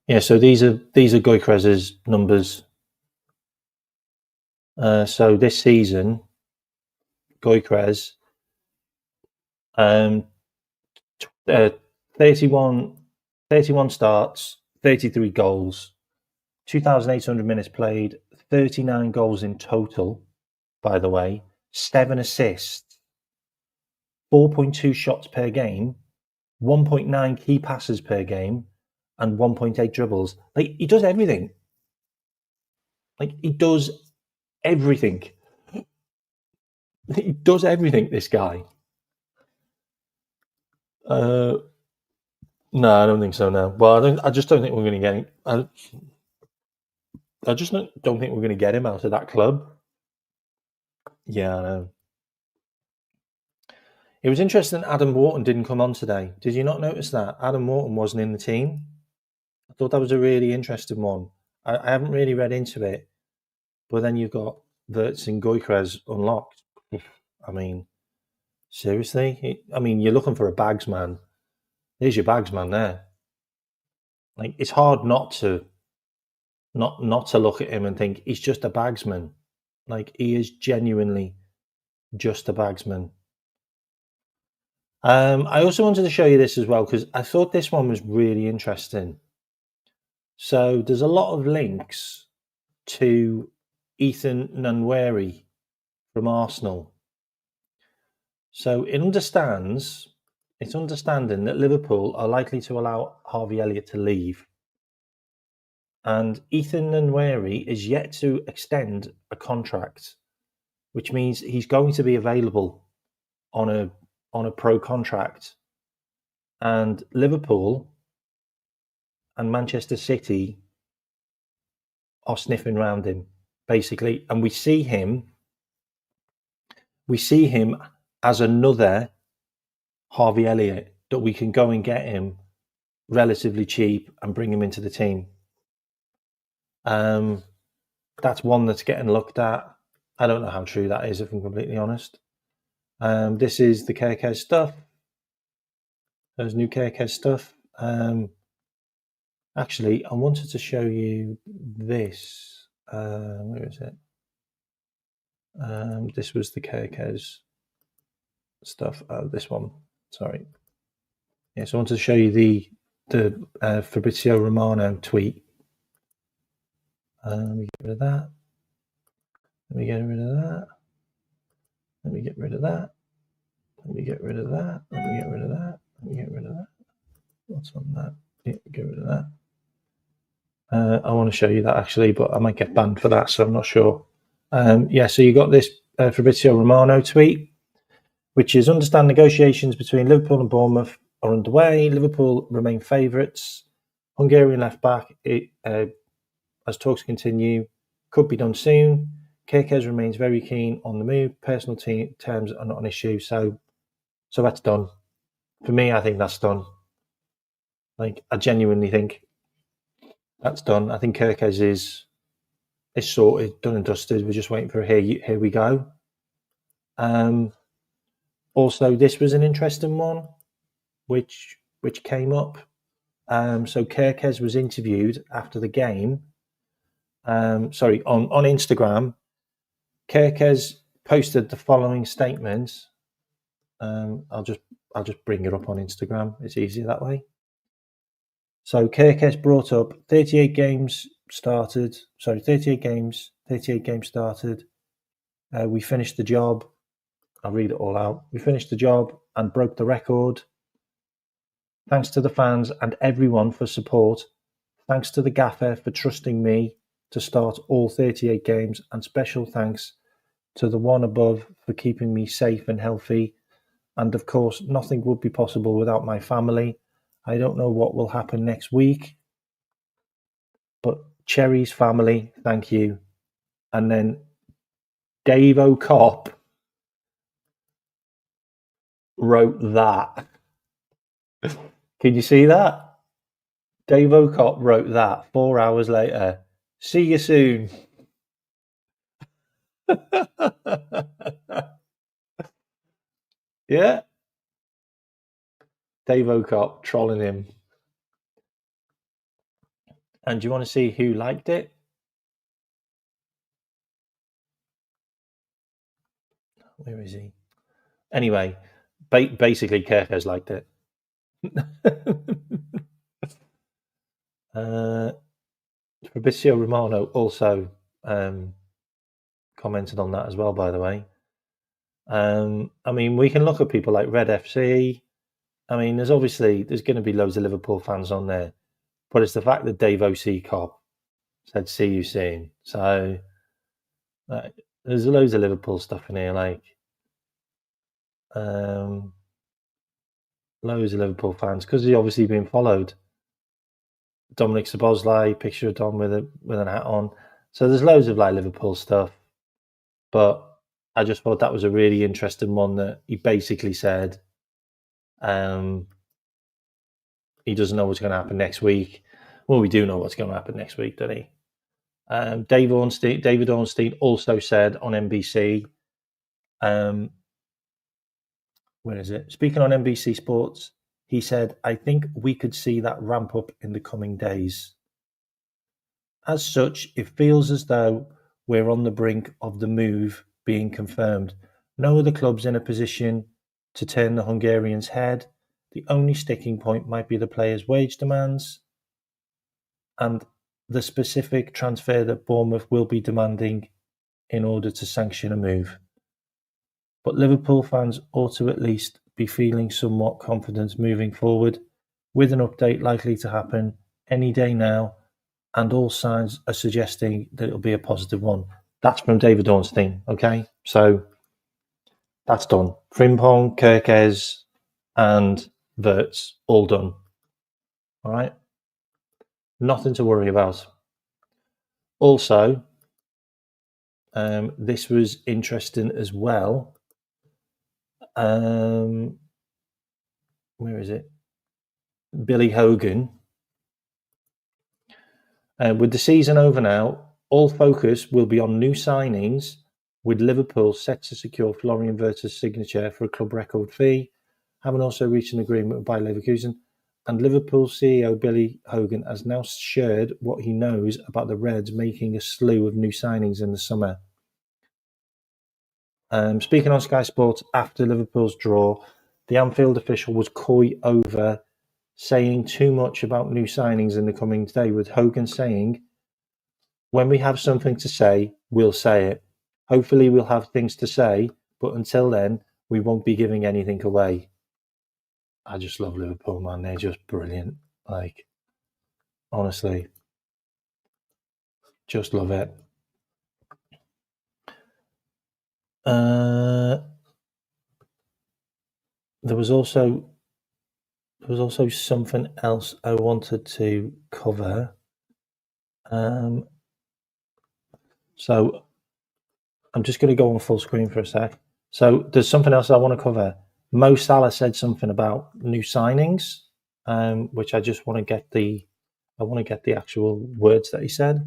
Yeah, so these are Gyökeres's numbers. So this season, Gyökeres, 31 starts, 33 goals, 2,800 minutes played, 39 goals in total, by the way, 7 assists, 4.2 shots per game, 1.9 key passes per game, and 1.8 dribbles. Like, he does everything. He does everything, this guy. No, I don't think so now. Well, I just don't think we're going to get him. I just don't think we're going to get him out of that club. Yeah, I know. It was interesting Adam Wharton didn't come on today. Did you not notice that? Adam Wharton wasn't in the team. I thought that was a really interesting one. I haven't really read into it, but then you've got Wirtz and Gyökeres unlocked. I mean, seriously? I mean, you're looking for a bagsman. There's your bagsman there. Like, it's hard not to look at him and think he's just a bagsman. Like, he is genuinely just a bagsman. I also wanted to show you this as well because I thought this one was really interesting. So there's a lot of links to Ethan Nwaneri from Arsenal. So it's understanding that Liverpool are likely to allow Harvey Elliott to leave. And Ethan Nwaneri is yet to extend a contract, which means he's going to be available on a pro contract. And Liverpool and Manchester City are sniffing around him, basically. And we see him as another Harvey Elliott that we can go and get him relatively cheap and bring him into the team. That's one that's getting looked at. I don't know how true that is, if I'm completely honest. This is the Gyökeres stuff. There's new Gyökeres stuff. Actually, I wanted to show you this. Where is it? This was the Gyökeres stuff. This one. Sorry. Yes, I wanted to show you the Fabrizio Romano tweet. Let me get rid of that. Let me get rid of that. Let me get rid of that. Let me get rid of that. Let me get rid of that. Let me get rid of that. What's on that? Yeah, get rid of that. I want to show you that actually, but I might get banned for that, so I'm not sure. Yeah, so you got this Fabrizio Romano tweet, which is understand negotiations between Liverpool and Bournemouth are underway. Liverpool remain favourites. Hungarian left back, as talks continue, could be done soon. Gyökeres remains very keen on the move. Personal terms are not an issue, so that's done. For me, I think that's done. Like, I genuinely think that's done. I think Gyökeres is sorted, done and dusted. We're just waiting for here we go. Also, this was an interesting one, which came up. So Kirkes was interviewed after the game. On Instagram. Kirkes posted the following statements. I'll just bring it up on Instagram. It's easier that way. So Kirkes brought up 38 games started. 38 games started. We finished the job. I'll read it all out. We finished the job and broke the record. Thanks to the fans and everyone for support. Thanks to the gaffer for trusting me to start all 38 games, and special thanks to the one above for keeping me safe and healthy. And of course, nothing would be possible without my family. I don't know what will happen next week, but Cherry's family, thank you. And then Dave O'Cop wrote that. Can you see that? Dave O'Cop wrote that 4 hours later. See you soon. Yeah. Dave O'Cop trolling him. And do you want to see who liked it? Where is he? Anyway, basically, Kirkes liked it. Fabrizio Romano also commented on that as well, by the way. I mean, we can look at people like Red FC. I mean, there's going to be loads of Liverpool fans on there, but it's the fact that Dave O'Cop said "see you soon." So there's loads of Liverpool stuff in here, like loads of Liverpool fans, because he's obviously been followed. Dominic Szoboszlai, picture of Dom with an hat on. So there's loads of like Liverpool stuff, but I just thought that was a really interesting one, that he basically said he doesn't know what's going to happen next week. Well, we do know what's going to happen next week, don't he? David Ornstein also said on NBC, where is it? Speaking on NBC Sports, he said, I think we could see that ramp up in the coming days. As such, it feels as though we're on the brink of the move being confirmed. No other club's in a position to turn the Hungarians' head. The only sticking point might be the players' wage demands and the specific transfer that Bournemouth will be demanding in order to sanction a move. But Liverpool fans ought to at least be feeling somewhat confident moving forward, with an update likely to happen any day now, and all signs are suggesting that it'll be a positive one. That's from David Ornstein, okay? So that's done. Frimpong, Kirkes, and Wirtz, all done. All right? Nothing to worry about. Also, this was interesting as well. Where is it? Billy Hogan. With the season over now, all focus will be on new signings, with Liverpool set to secure Florian Wirtz's signature for a club record fee, having also reached an agreement with Bayer Leverkusen. And Liverpool CEO Billy Hogan has now shared what he knows about the Reds making a slew of new signings in the summer. Speaking on Sky Sports after Liverpool's draw, the Anfield official was coy over saying too much about new signings in the coming day, with Hogan saying, when we have something to say, we'll say it. Hopefully we'll have things to say, but until then, we won't be giving anything away. I just love Liverpool, man. They're just brilliant. Like, honestly, just love it. There was also something else I wanted to cover. So I'm just going to go on full screen for a sec. So there's something else I want to cover. Mo Salah said something about new signings, which I just want to get the actual words that he said.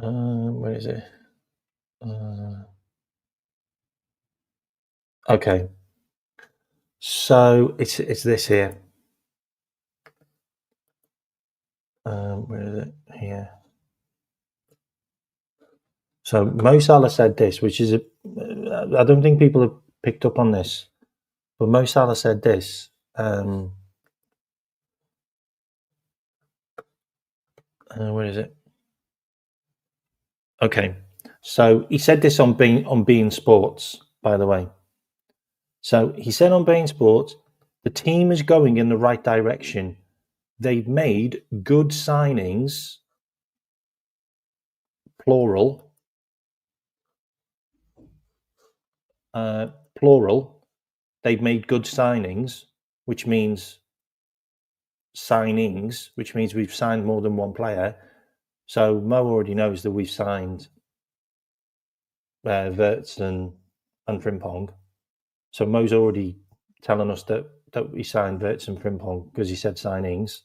Where is it? Okay. So it's this here. Where is it? Here. So Mo Salah said this, which is I don't think people have picked up on this, but Mo Salah said this. Where is it? Okay, so he said this on beIN Sports, by the way. So he said on beIN Sports, the team is going in the right direction. They've made good signings, plural. Plural. They've made good signings, which means signings, which means we've signed more than one player. So Mo already knows that we've signed Wirtz and Frimpong. So Mo's already telling us that we signed Wirtz and Frimpong because he said signings.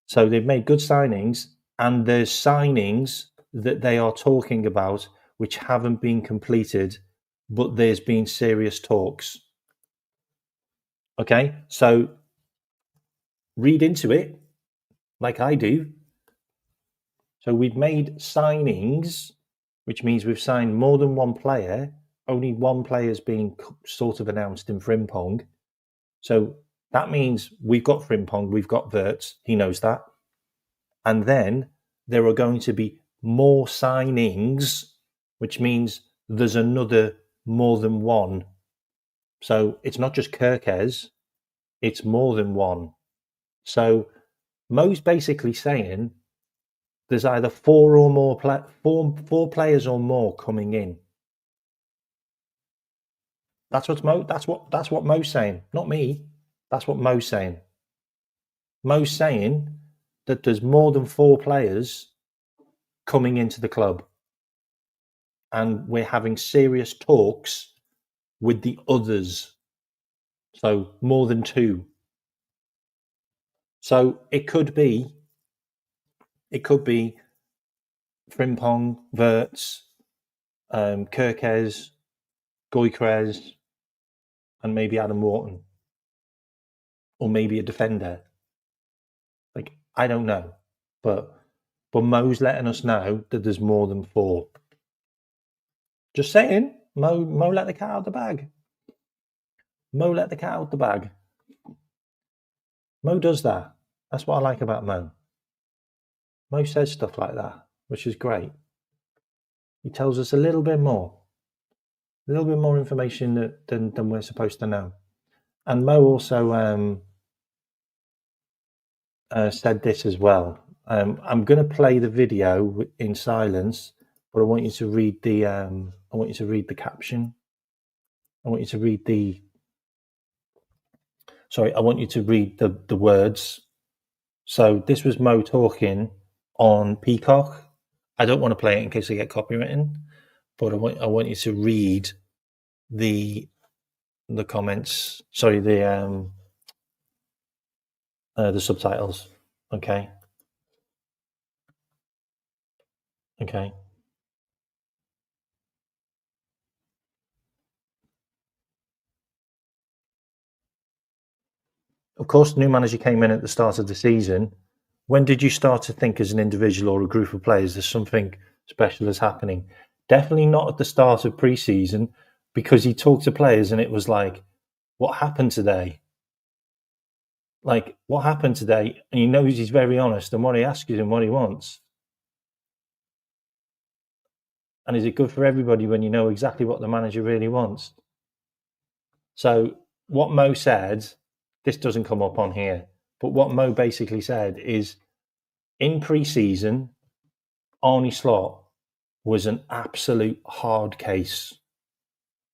So they've made good signings, and there's signings that they are talking about which haven't been completed, but there's been serious talks. Okay, so read into it like I do. So we've made signings, which means we've signed more than one player. Only one player's been sort of announced in Frimpong. So that means we've got Frimpong, we've got Wirtz. He knows that. And then there are going to be more signings, which means there's another more than one. So it's not just Kirkes, it's more than one. So Mo's basically saying there's either four players or more coming in. That's what Mo's saying, not me. That's what Mo's saying. Mo's saying that there's more than 4 players coming into the club, and we're having serious talks with the others. So more than 2. So it could be Frimpong, Wirtz, Kirkes, Gyökeres, and maybe Adam Wharton, or maybe a defender. Like, I don't know, but Mo's letting us know that there's more than 4. Just saying, Mo let the cat out the bag. Mo let the cat out the bag. Mo does that. That's what I like about Mo. Mo says stuff like that, which is great. He tells us a little bit more information than we're supposed to know. And Mo also said this as well. I'm going to play the video in silence, but I want you to read the caption. I want you to read the words. So this was Mo talking on Peacock. I don't want to play it in case I get copywritten, but I want you to read the comments. Sorry, the subtitles. Okay. Of course, new manager came in at the start of the season. When did you start to think as an individual or a group of players there's something special is happening? Definitely not at the start of pre-season, because he talked to players and it was like, what happened today? Like, what happened today? And he knows he's very honest, and what he asks him what he wants. And is it good for everybody when you know exactly what the manager really wants? So what Mo said, this doesn't come up on here, but what Mo basically said is, in pre-season, Arne Slot was an absolute hard case.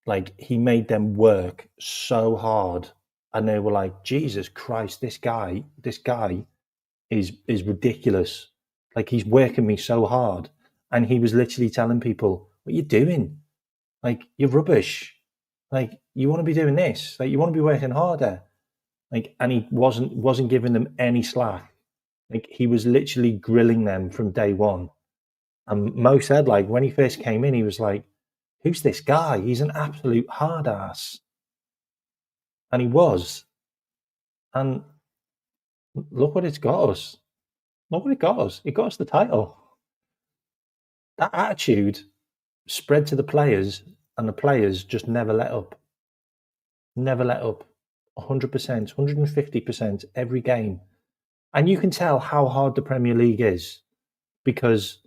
Like, he made them work so hard, and they were like, Jesus Christ, this guy is ridiculous. Like, he's working me so hard. And he was literally telling people, what are you doing? Like, you're rubbish. Like, you want to be doing this. Like, you want to be working harder. Like, and he wasn't giving them any slack. Like, he was literally grilling them from day one. And Mo said, like, when he first came in, he was like, who's this guy? He's an absolute hard ass. And he was. And look what it's got us. Look what it got us. It got us the title. That attitude spread to the players, and the players just never let up. Never let up. 100%, 150% every game. And you can tell how hard the Premier League is, because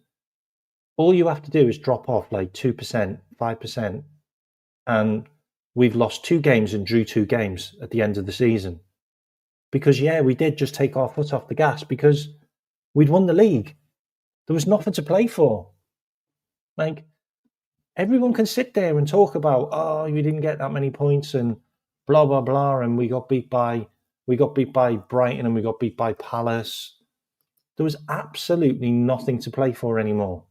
all you have to do is drop off like 2%, 5%, and we've lost 2 games and drew 2 games at the end of the season. Because, yeah, we did just take our foot off the gas because we'd won the league. There was nothing to play for. Like, everyone can sit there and talk about, oh, you didn't get that many points and blah, blah, blah, and we got beat by Brighton and we got beat by Palace. There was absolutely nothing to play for anymore.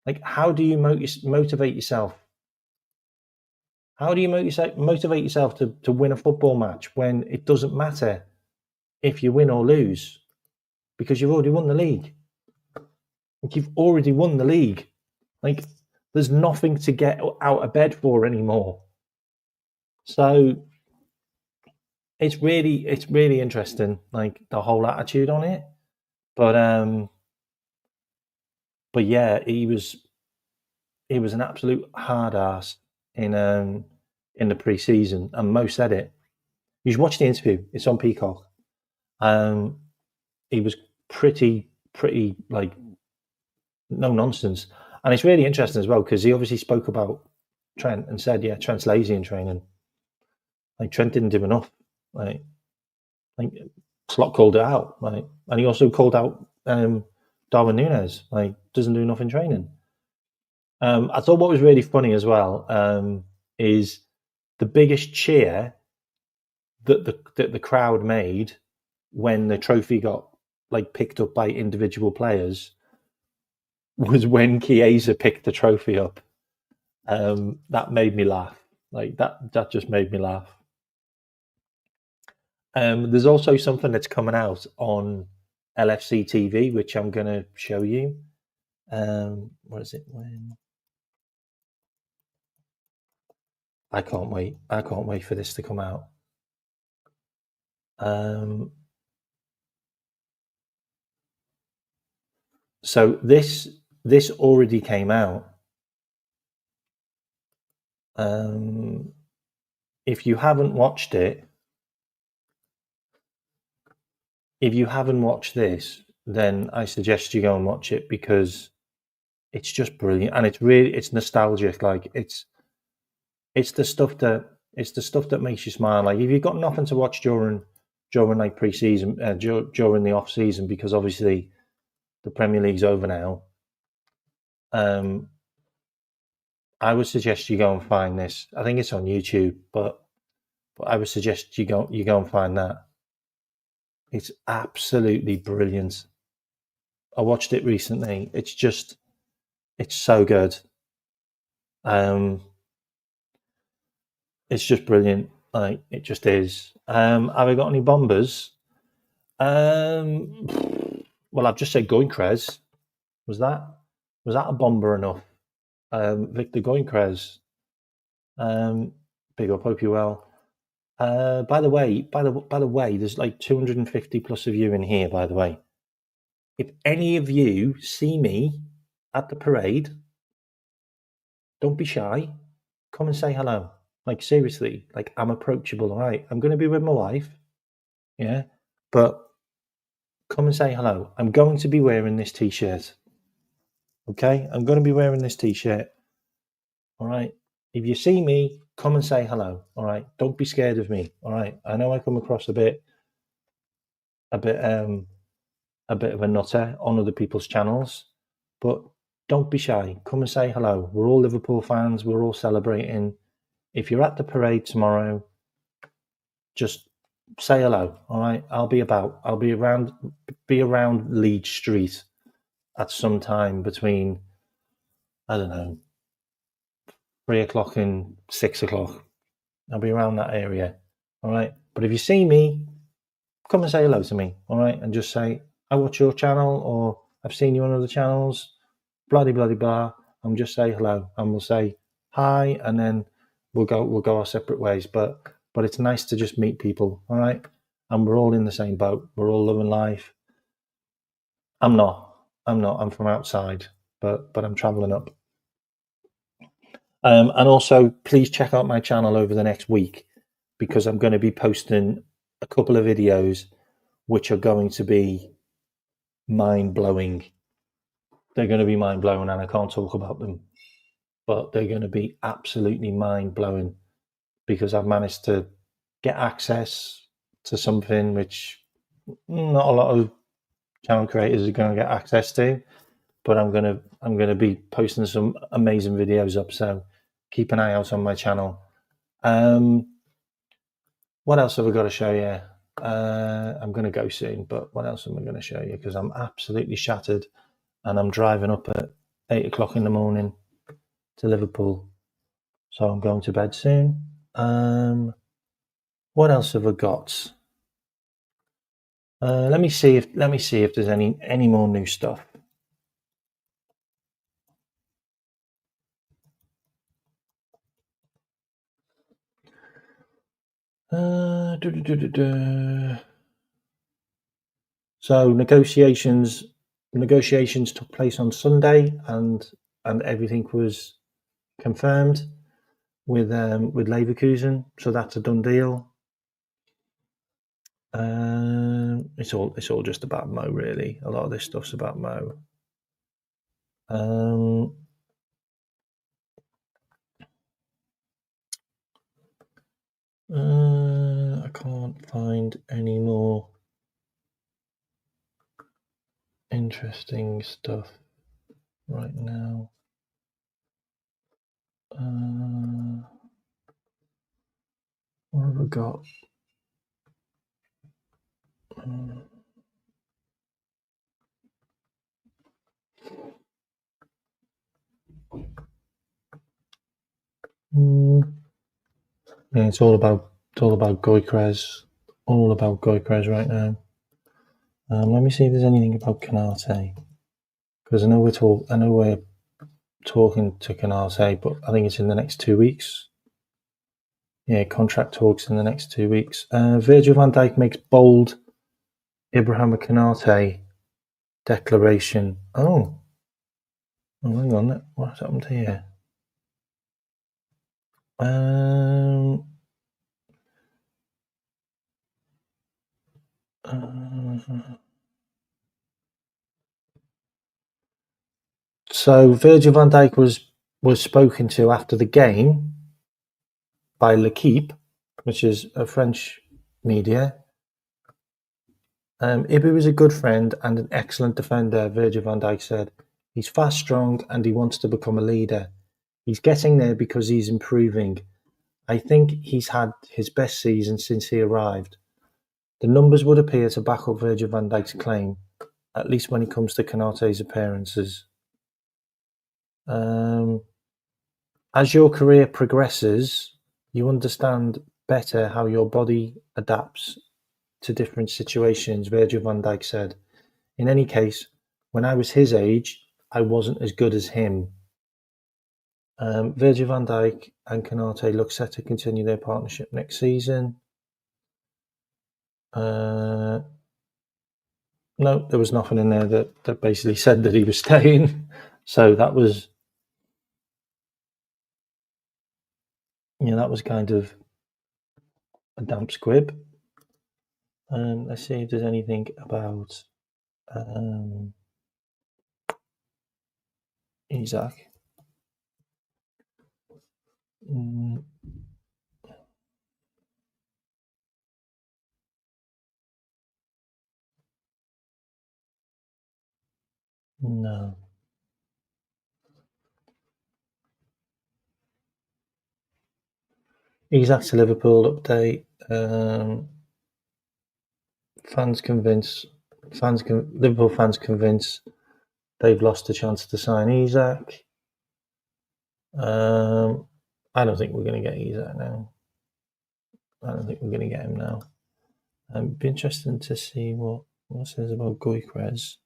Like, how do you motivate yourself? How do you motivate yourself to win a football match when it doesn't matter if you win or lose? Because you've already won the league. Like, you've already won the league. Like, there's nothing to get out of bed for anymore. So it's really interesting, like, the whole attitude on it. But yeah, he was an absolute hard ass in the pre-season, and Mo said it. You should watch the interview. It's on Peacock. He was pretty like no nonsense, and it's really interesting as well because he obviously spoke about Trent and said, yeah, Trent's lazy in training. Like, Trent didn't do enough. Like Slot called it out. Like, and he also called out Darwin Núñez. Like, doesn't do enough in training. I thought what was really funny as well is the biggest cheer that the crowd made when the trophy got like picked up by individual players was when Chiesa picked the trophy up. That made me laugh. Like, that just made me laugh. There's also something that's coming out on LFC TV, which I'm going to show you. What is it? When? I can't wait. I can't wait for this to come out. So this already came out. If you haven't watched this, then I suggest you go and watch it because it's just brilliant, and it's nostalgic. Like, it's the stuff that makes you smile. Like, if you've got nothing to watch during like pre-season, during the off season, because obviously the Premier League's over now, I would suggest you go and find this. I think it's on YouTube, but I would suggest you go and find that. It's absolutely brilliant. I watched it recently. It's so good. It's just brilliant. Like, it just is. Have I got any bombers? Well, I've just said Goincrez. Was that a bomber enough? Victor Goincrez. Big up, hope you're well. By the way, there's like 250 plus of you in here, by the way. If any of you see me at the parade, don't be shy. Come and say hello. Like, seriously, like, I'm approachable, all right? I'm going to be with my wife, yeah? But come and say hello. I'm going to be wearing this T-shirt, okay? I'm going to be wearing this T-shirt, all right? If you see me, come and say hello, all right? Don't be scared of me, all right? I know I come across a bit of a nutter on other people's channels, but don't be shy. Come and say hello. We're all Liverpool fans. We're all celebrating. If you're at the parade tomorrow, just say hello, all right? I'll be around Leeds Street at some time between, I don't know, 3 o'clock and 6 o'clock. I'll be around that area, all right? But if you see me, come and say hello to me, all right? And just say, I watch your channel, or I've seen you on other channels. blah blah blah blah, and just say hello, and we'll say hi, and then we'll go our separate ways. But it's nice to just meet people, all right? And we're all in the same boat. We're all loving life. I'm not. I'm from outside, but I'm traveling up. And also, please check out my channel over the next week, because I'm going to be posting a couple of videos which are going to be mind-blowing. They're going to be mind-blowing, and I can't talk about them, but they're going to be absolutely mind-blowing, because I've managed to get access to something which not a lot of channel creators are going to get access to. But I'm gonna be posting some amazing videos up, so keep an eye out on my channel. What else have I got to show you? I'm gonna go soon, but what else am I going to show you? Because I'm absolutely shattered, and I'm driving up at 8 o'clock in the morning to Liverpool, so I'm going to bed soon. What else have I got? Let me see if there's any more new stuff. So negotiations took place on Sunday, and everything was confirmed with Leverkusen. So that's a done deal. It's all just about Mo, really. A lot of this stuff's about Mo. I can't find any more interesting stuff right now. What have I got? Yeah, it's all about Gyökeres. All about Gyökeres right now. Let me see if there's anything about Canate, because I know we're talking to Canate, but I think it's in the next 2 weeks. Yeah, contract talks in the next 2 weeks. Virgil van Dijk makes bold Ibrahima Canate declaration. Oh, hang on, what's happened here? So Virgil van Dijk was spoken to after the game by L'Équipe, which is a French media. Ibu is a good friend and an excellent defender, Virgil van Dijk said. He's fast, strong, and he wants to become a leader. He's getting there because he's improving. I think he's had his best season since he arrived. The numbers would appear to back up Virgil van Dijk's claim, at least when it comes to Konaté's appearances. As your career progresses, you understand better how your body adapts to different situations, Virgil van Dijk said. In any case, when I was his age, I wasn't as good as him. Virgil van Dijk and Konaté look set to continue their partnership next season. No, there was nothing in there that basically said that he was staying. So that was, that was kind of a damp squib. Let's see if there's anything about Isaac. No. Isaac to Liverpool update. Liverpool fans convinced they've lost a chance to sign Isaac. I don't think we're going to get Isaac now. I don't think we're going to get him now. It'd be interesting to see what it says about Gyökeres.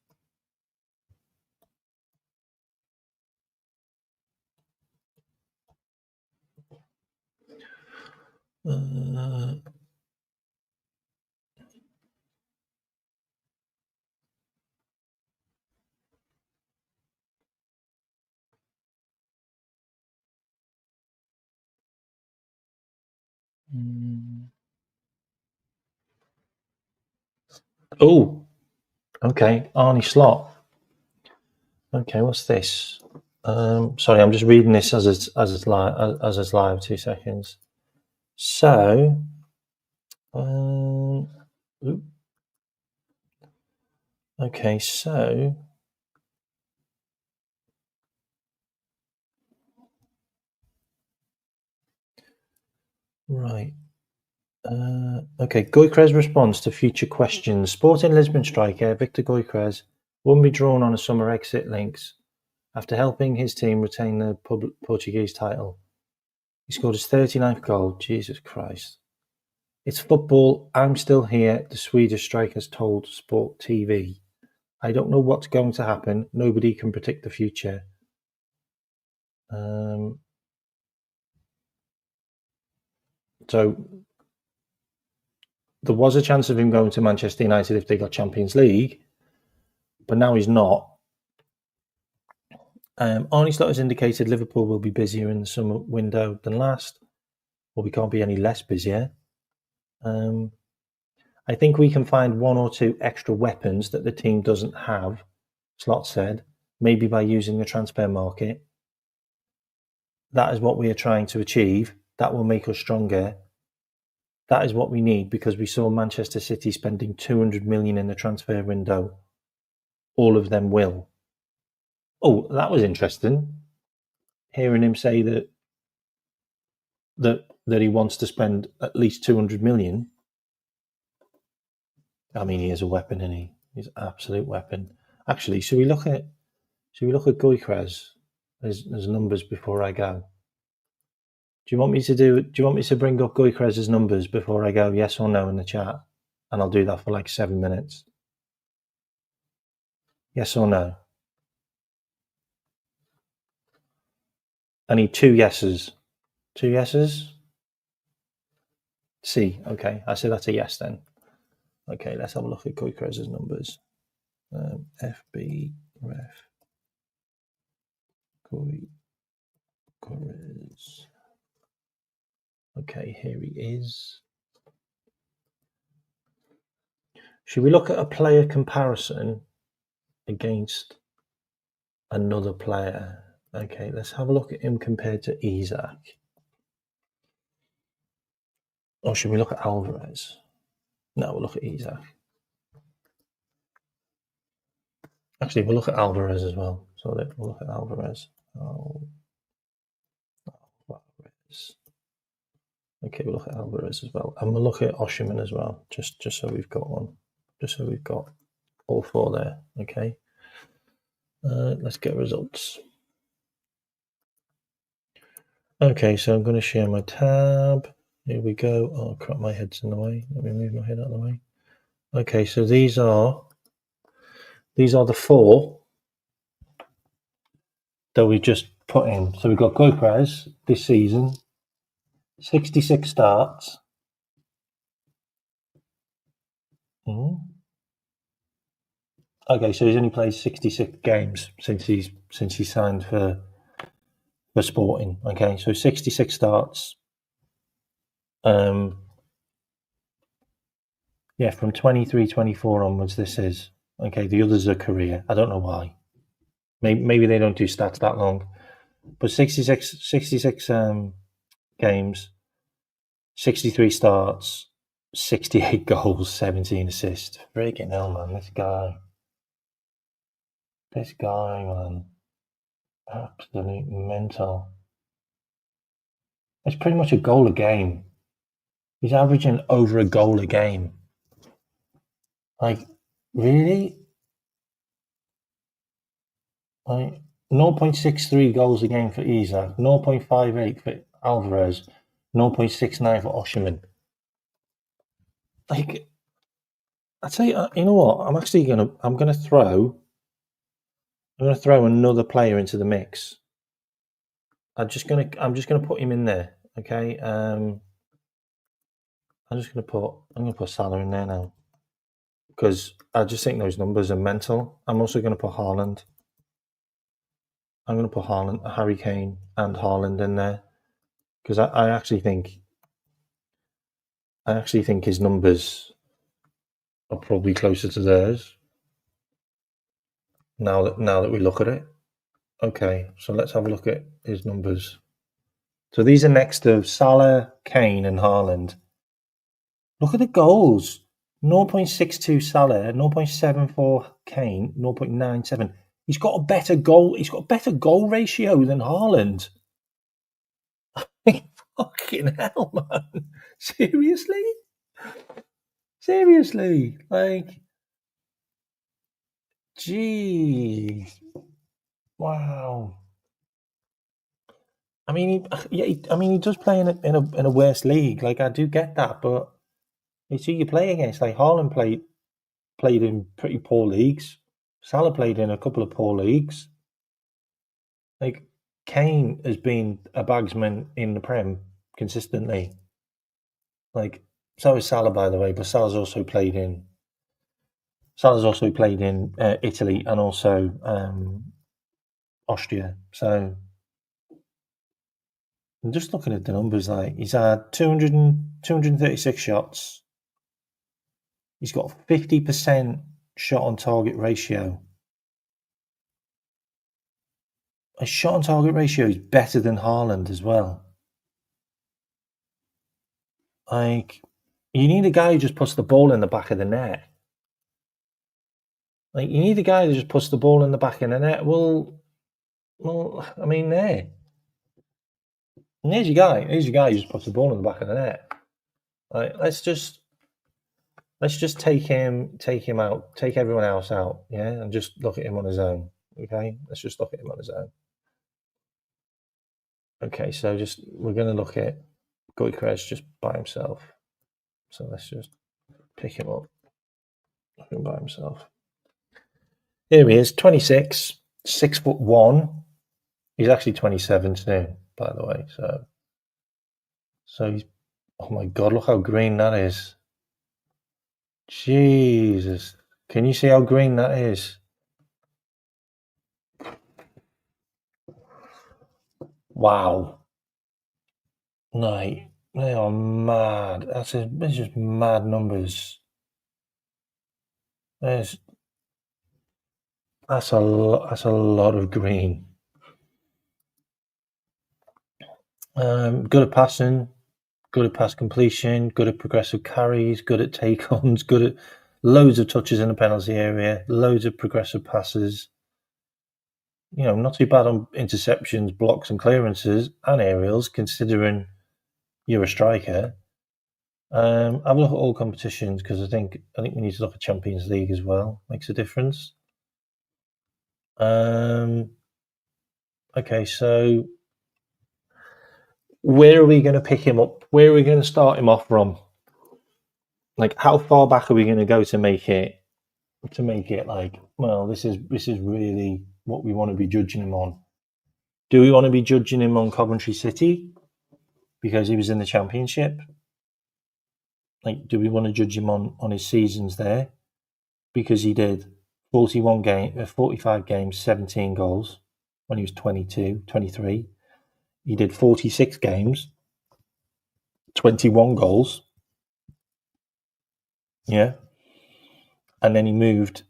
Oh, okay. Arne Slot. Okay, what's this? Sorry, I'm just reading this as it's live. 2 seconds. So, okay, so right. Okay, Goycres responds to future questions. Sporting Lisbon striker Victor Goycres won't be drawn on a summer exit links after helping his team retain the Portuguese title. He scored his 39th goal. Jesus Christ. It's football. I'm still here, the Swedish striker told Sport TV. I don't know what's going to happen. Nobody can predict the future. So there was a chance of him going to Manchester United if they got Champions League, but now he's not. Arne Slot has indicated Liverpool will be busier in the summer window than last. Well, we can't be any less busier. I think we can find 1 or 2 extra weapons that the team doesn't have, Slot said, maybe by using the transfer market. That is what we are trying to achieve. That will make us stronger. That is what we need because we saw Manchester City spending 200 million in the transfer window. All of them will. Oh, that was interesting. Hearing him say that he wants to spend at least 200 million. I mean, he is a weapon, isn't he? He's an absolute weapon. Actually, should we look at Goycres as numbers before I go? Do you want me to bring up Goycres' numbers before I go? Yes or no in the chat, and I'll do that for like 7 minutes. Yes or no? I need 2 yeses. 2 yeses? C. Okay, I say that's a yes then. Okay, let's have a look at Goycres' numbers. FB ref Goycres. Okay, here he is. Should we look at a player comparison against another player? Okay, let's have a look at him compared to Isak. Or should we look at Alvarez? No, we'll look at Isak. Actually, we'll look at Alvarez as well. So we'll look at Alvarez. Alvarez. Okay, we'll look at Alvarez as well. And we'll look at Osimhen as well, just so we've got one. Just so we've got all 4 there, okay? Let's get results. Okay, so I'm going to share my tab. Here we go. Oh crap, my head's in the way. Let me move my head out of the way. Okay, so these are the 4 that we just put in. So we've got Goycres this season, 66 starts. Okay, so he's only played 66 games since he signed for Sporting. Okay, so 66 starts. Yeah, from 23-24 onwards, this is. Okay, the others are career. I don't know why. Maybe they don't do stats that long. But 66 games, 63 starts, 68 goals, 17 assists. Freaking hell, man, this guy, man. Absolute mental. It's pretty much a goal a game. He's averaging over a goal a game. Like, really? Like, 0.63 goals a game for Isak, 0.58 for Alvarez, 0.69 for Osimhen. Like, I'd say, you know what? I'm gonna throw another player into the mix. I'm just gonna put him in there. Okay. I'm going to put Salah in there now because I just think those numbers are mental. I'm also going to put Haaland. I'm going to put Harry Kane, and Haaland in there because I actually think his numbers are probably closer to theirs. Now that we look at it, okay. So let's have a look at his numbers. So these are next to Salah, Kane, and Haaland. Look at the goals. 0.62 Salah, 0.74 Kane, 0.97. He's got a better goal ratio than Haaland. Fucking hell, man. Seriously? Like, geez. Wow. I mean, he does play in a worse league. Like, I do get that, but you see, you play against, like, Haaland played in pretty poor leagues. Salah played in a couple of poor leagues. Like, Kane has been a bagsman in the Prem consistently. Like, so is Salah, by the way, but Salah's also played in Italy and also Austria. So I'm just looking at the numbers. Like, he's had 236 shots. He's got 50% shot on target ratio. A shot on target ratio is better than Haaland as well. Like, you need a guy who just puts the ball in the back of the net. Like, you need a guy who just puts the ball in the back of the net. Well, I mean, there's your guy. Here's your guy who just puts the ball in the back of the net. Like, let's just take him out, take everyone else out, yeah, and just look at him on his own. Okay, let's just look at him on his own. Okay, so we're going to look at Gyökeres just by himself. So let's just pick him up. Look at him by himself. Here he is, 26, 6'1". He's actually 27 soon, by the way. So he's, oh my God, look how green that is. Jesus. Can you see how green that is? Wow. No, they are mad. That's just mad numbers. That's a lot of green. Good at passing, good at pass completion, good at progressive carries, good at take-ons, good at loads of touches in the penalty area, loads of progressive passes. You know, not too bad on interceptions, blocks, and clearances, and aerials, considering you're a striker. Have a look at all competitions because I think we need to look at Champions League as well. Makes a difference. Okay, so where are we going to pick him up? Where are we going to start him off from? Like, how far back are we going to go to make it like, well, this is really what we want to be judging him on? Do we want to be judging him on Coventry City because he was in the Championship? Like, do we want to judge him on his seasons there because he did 45 games, 17 goals when he was 22, 23. He did 46 games, 21 goals. Yeah. And then he moved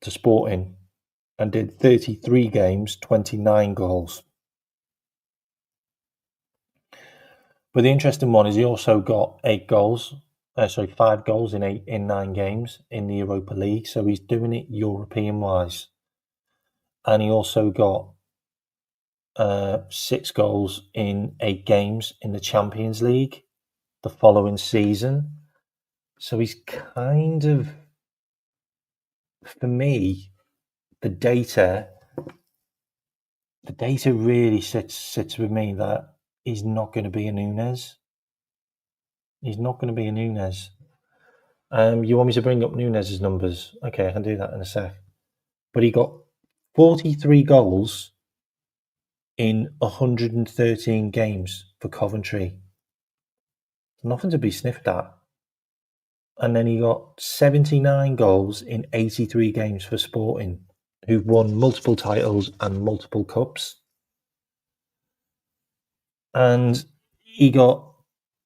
to Sporting and did 33 games, 29 goals. But the interesting one is he also got 5 goals in 9 games in the Europa League. So he's doing it European-wise. And he also got 6 goals in 8 games in the Champions League the following season. So he's kind of, for me, the data really sits with me that he's not going to be a Núñez. He's not going to be a Núñez. You want me to bring up Núñez's numbers? Okay, I can do that in a sec. But he got 43 goals in 113 games for Coventry. Nothing to be sniffed at. And then he got 79 goals in 83 games for Sporting, who've won multiple titles and multiple cups. And he got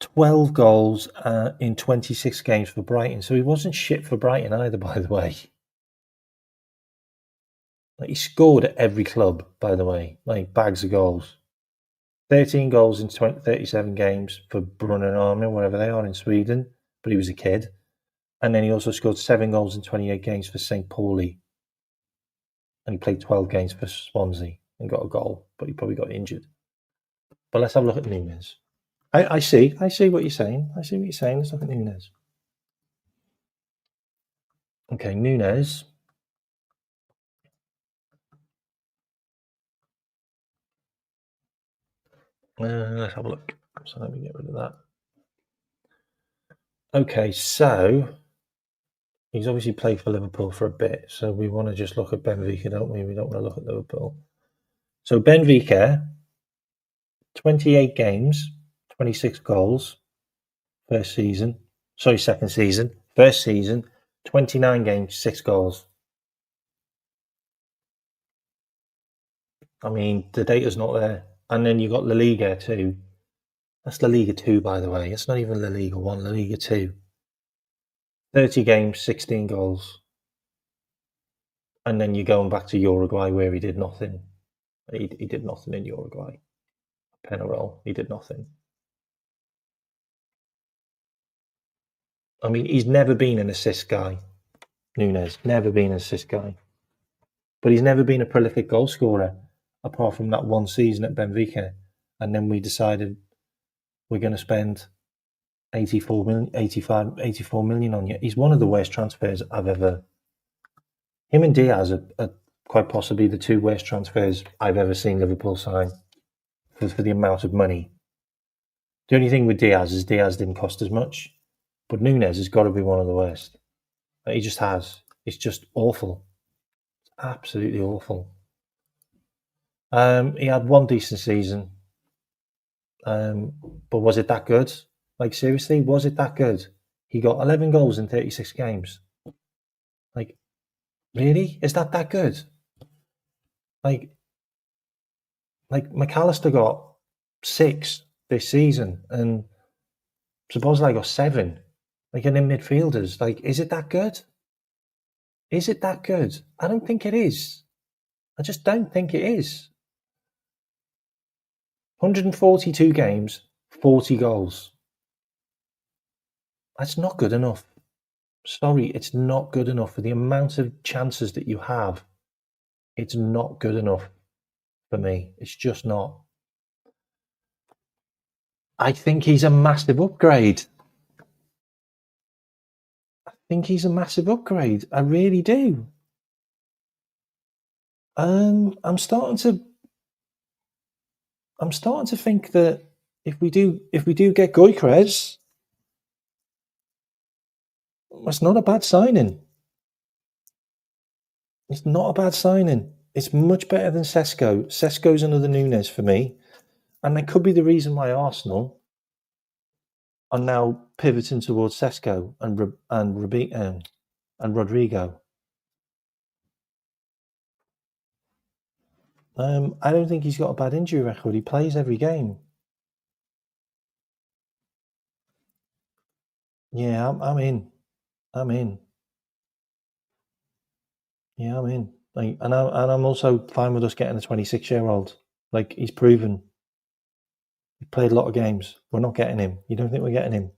12 goals in 26 games for Brighton. So he wasn't shit for Brighton either, by the way. Like, he scored at every club, by the way, like bags of goals. 13 goals in 37 games for Brunn and Arne, wherever they are in Sweden, but he was a kid. And then he also scored 7 goals in 28 games for St. Pauli. And he played 12 games for Swansea and got a goal, but he probably got injured. But let's have a look at Nunes. I see what you're saying. Let's look at Nunes. Okay, Nunes. Let's have a look. So let me get rid of that. Okay, so he's obviously played for Liverpool for a bit. So we want to just look at Benfica, don't we? We don't want to look at Liverpool. So Benfica, 28 games, 26 goals, second season. First season, 29 games, 6 goals. I mean, the data's not there. And then you got La Liga too. That's La Liga 2, by the way. It's not even La Liga 1, La Liga 2. 30 games, 16 goals. And then you're going back to Uruguay where he did nothing. He did nothing in Uruguay. Penarol, he did nothing. I mean, he's never been an assist guy. Nunes, never been an assist guy. But he's never been a prolific goal scorer, apart from that one season at Benfica. And then we decided we're going to spend 84 million on you. He's one of the worst transfers I've ever... Him and Diaz are quite possibly the 2 worst transfers I've ever seen Liverpool sign for the amount of money. The only thing with Diaz is Diaz didn't cost as much, but Nunes has got to be one of the worst. He just has. It's just awful. Absolutely awful. He had one decent season, but was it that good? Like, seriously, was it that good? He got 11 goals in 36 games. Like, really? Is that good? Like McAllister got 6 this season, and supposedly I got 7. Like, and in midfielders, like, is it that good? Is it that good? I don't think it is. I just don't think it is. 142 games, 40 goals. That's not good enough. Sorry, it's not good enough for the amount of chances that you have. It's not good enough for me. It's just not. I think he's a massive upgrade. I really do. I'm starting to think that if we do get Gyökeres, that's not a bad signing. It's not a bad signing. It's much better than Sesko. Sesko's another Nunes for me, and that could be the reason why Arsenal are now pivoting towards Sesko and Rodrigo. I don't think he's got a bad injury record. He plays every game. Yeah, I'm in. Yeah, I'm in. Like, and I'm also fine with us getting a 26-year-old. Like, he's proven. He played a lot of games. We're not getting him. You don't think we're getting him?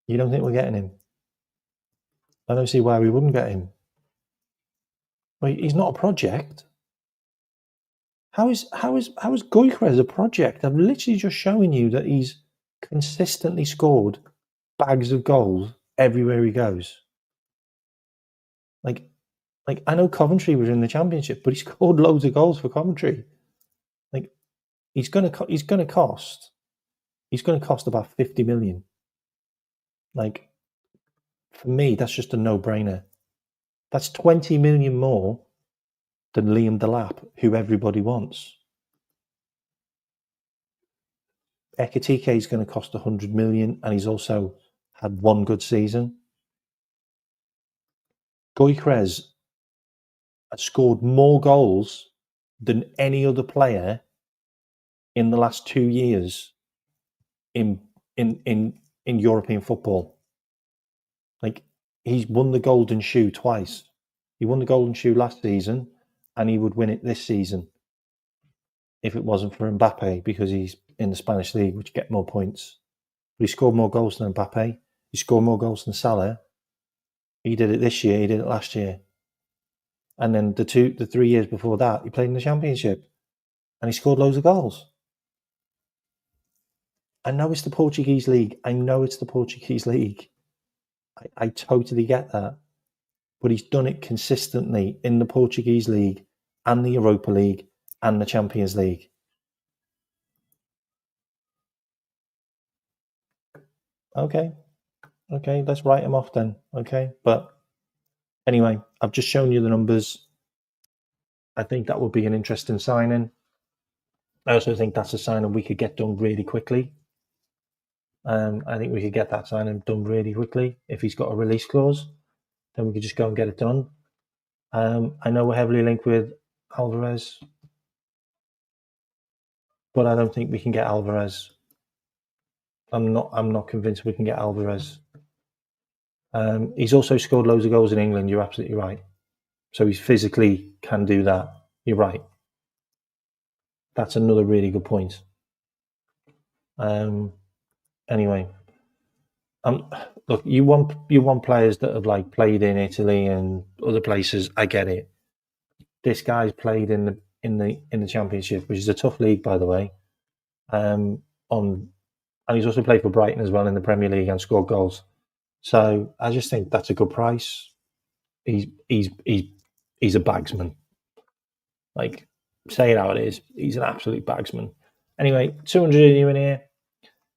You don't think we're getting him? I don't see why we wouldn't get him. Wait, he's not a project. How is Gyökeres a project? I'm literally just showing you that he's consistently scored bags of goals everywhere he goes. Like I know Coventry was in the Championship, but he scored loads of goals for Coventry. Like, he's going to cost about 50 million. Like, for me, that's just a no-brainer. That's 20 million more than Liam Delap, who everybody wants. Ekitike is going to cost 100 million, and he's also had one good season. Gyökeres had scored more goals than any other player in the last 2 years in European football. Like, he's won the Golden Shoe twice. He won the Golden Shoe last season, and he would win it this season if it wasn't for Mbappe, because he's in the Spanish league, which get more points. But he scored more goals than Mbappe. He scored more goals than Salah. He did it this year. He did it last year. And then the 3 years before that, he played in the Championship, and he scored loads of goals. I know it's the Portuguese league. I totally get that. But he's done it consistently in the Portuguese league and the Europa League and the Champions League. Okay, let's write him off then. Okay, but anyway, I've just shown you the numbers. I think that would be an interesting signing. I also think that's a signing we could get done really quickly. I think we could get that signing done really quickly. If he's got a release clause, then we could just go and get it done. I know we're heavily linked with Alvarez, but I don't think we can get Alvarez. I'm not convinced we can get Alvarez. He's also scored loads of goals in England. You're absolutely right. So he physically can do that. You're right. That's another really good point. Anyway, look, you want players that have like played in Italy and other places. I get it. This guy's played in the Championship, which is a tough league, by the way. And he's also played for Brighton as well in the Premier League and scored goals. So I just think that's a good price. He's a bagsman. Like, say it how it is. He's an absolute bagsman. Anyway, 200 of you in here.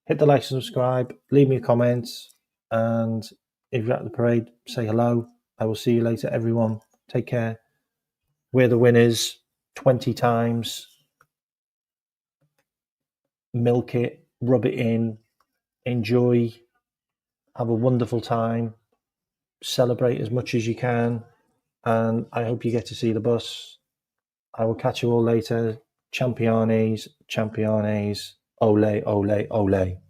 Hit the like, subscribe, leave me a comment, and if you're at the parade, say hello. I will see you later, everyone. Take care. We're the winners 20 times. Milk it, rub it in, enjoy, have a wonderful time, celebrate as much as you can, and I hope you get to see the bus. I will catch you all later. Championes, ole, ole, ole.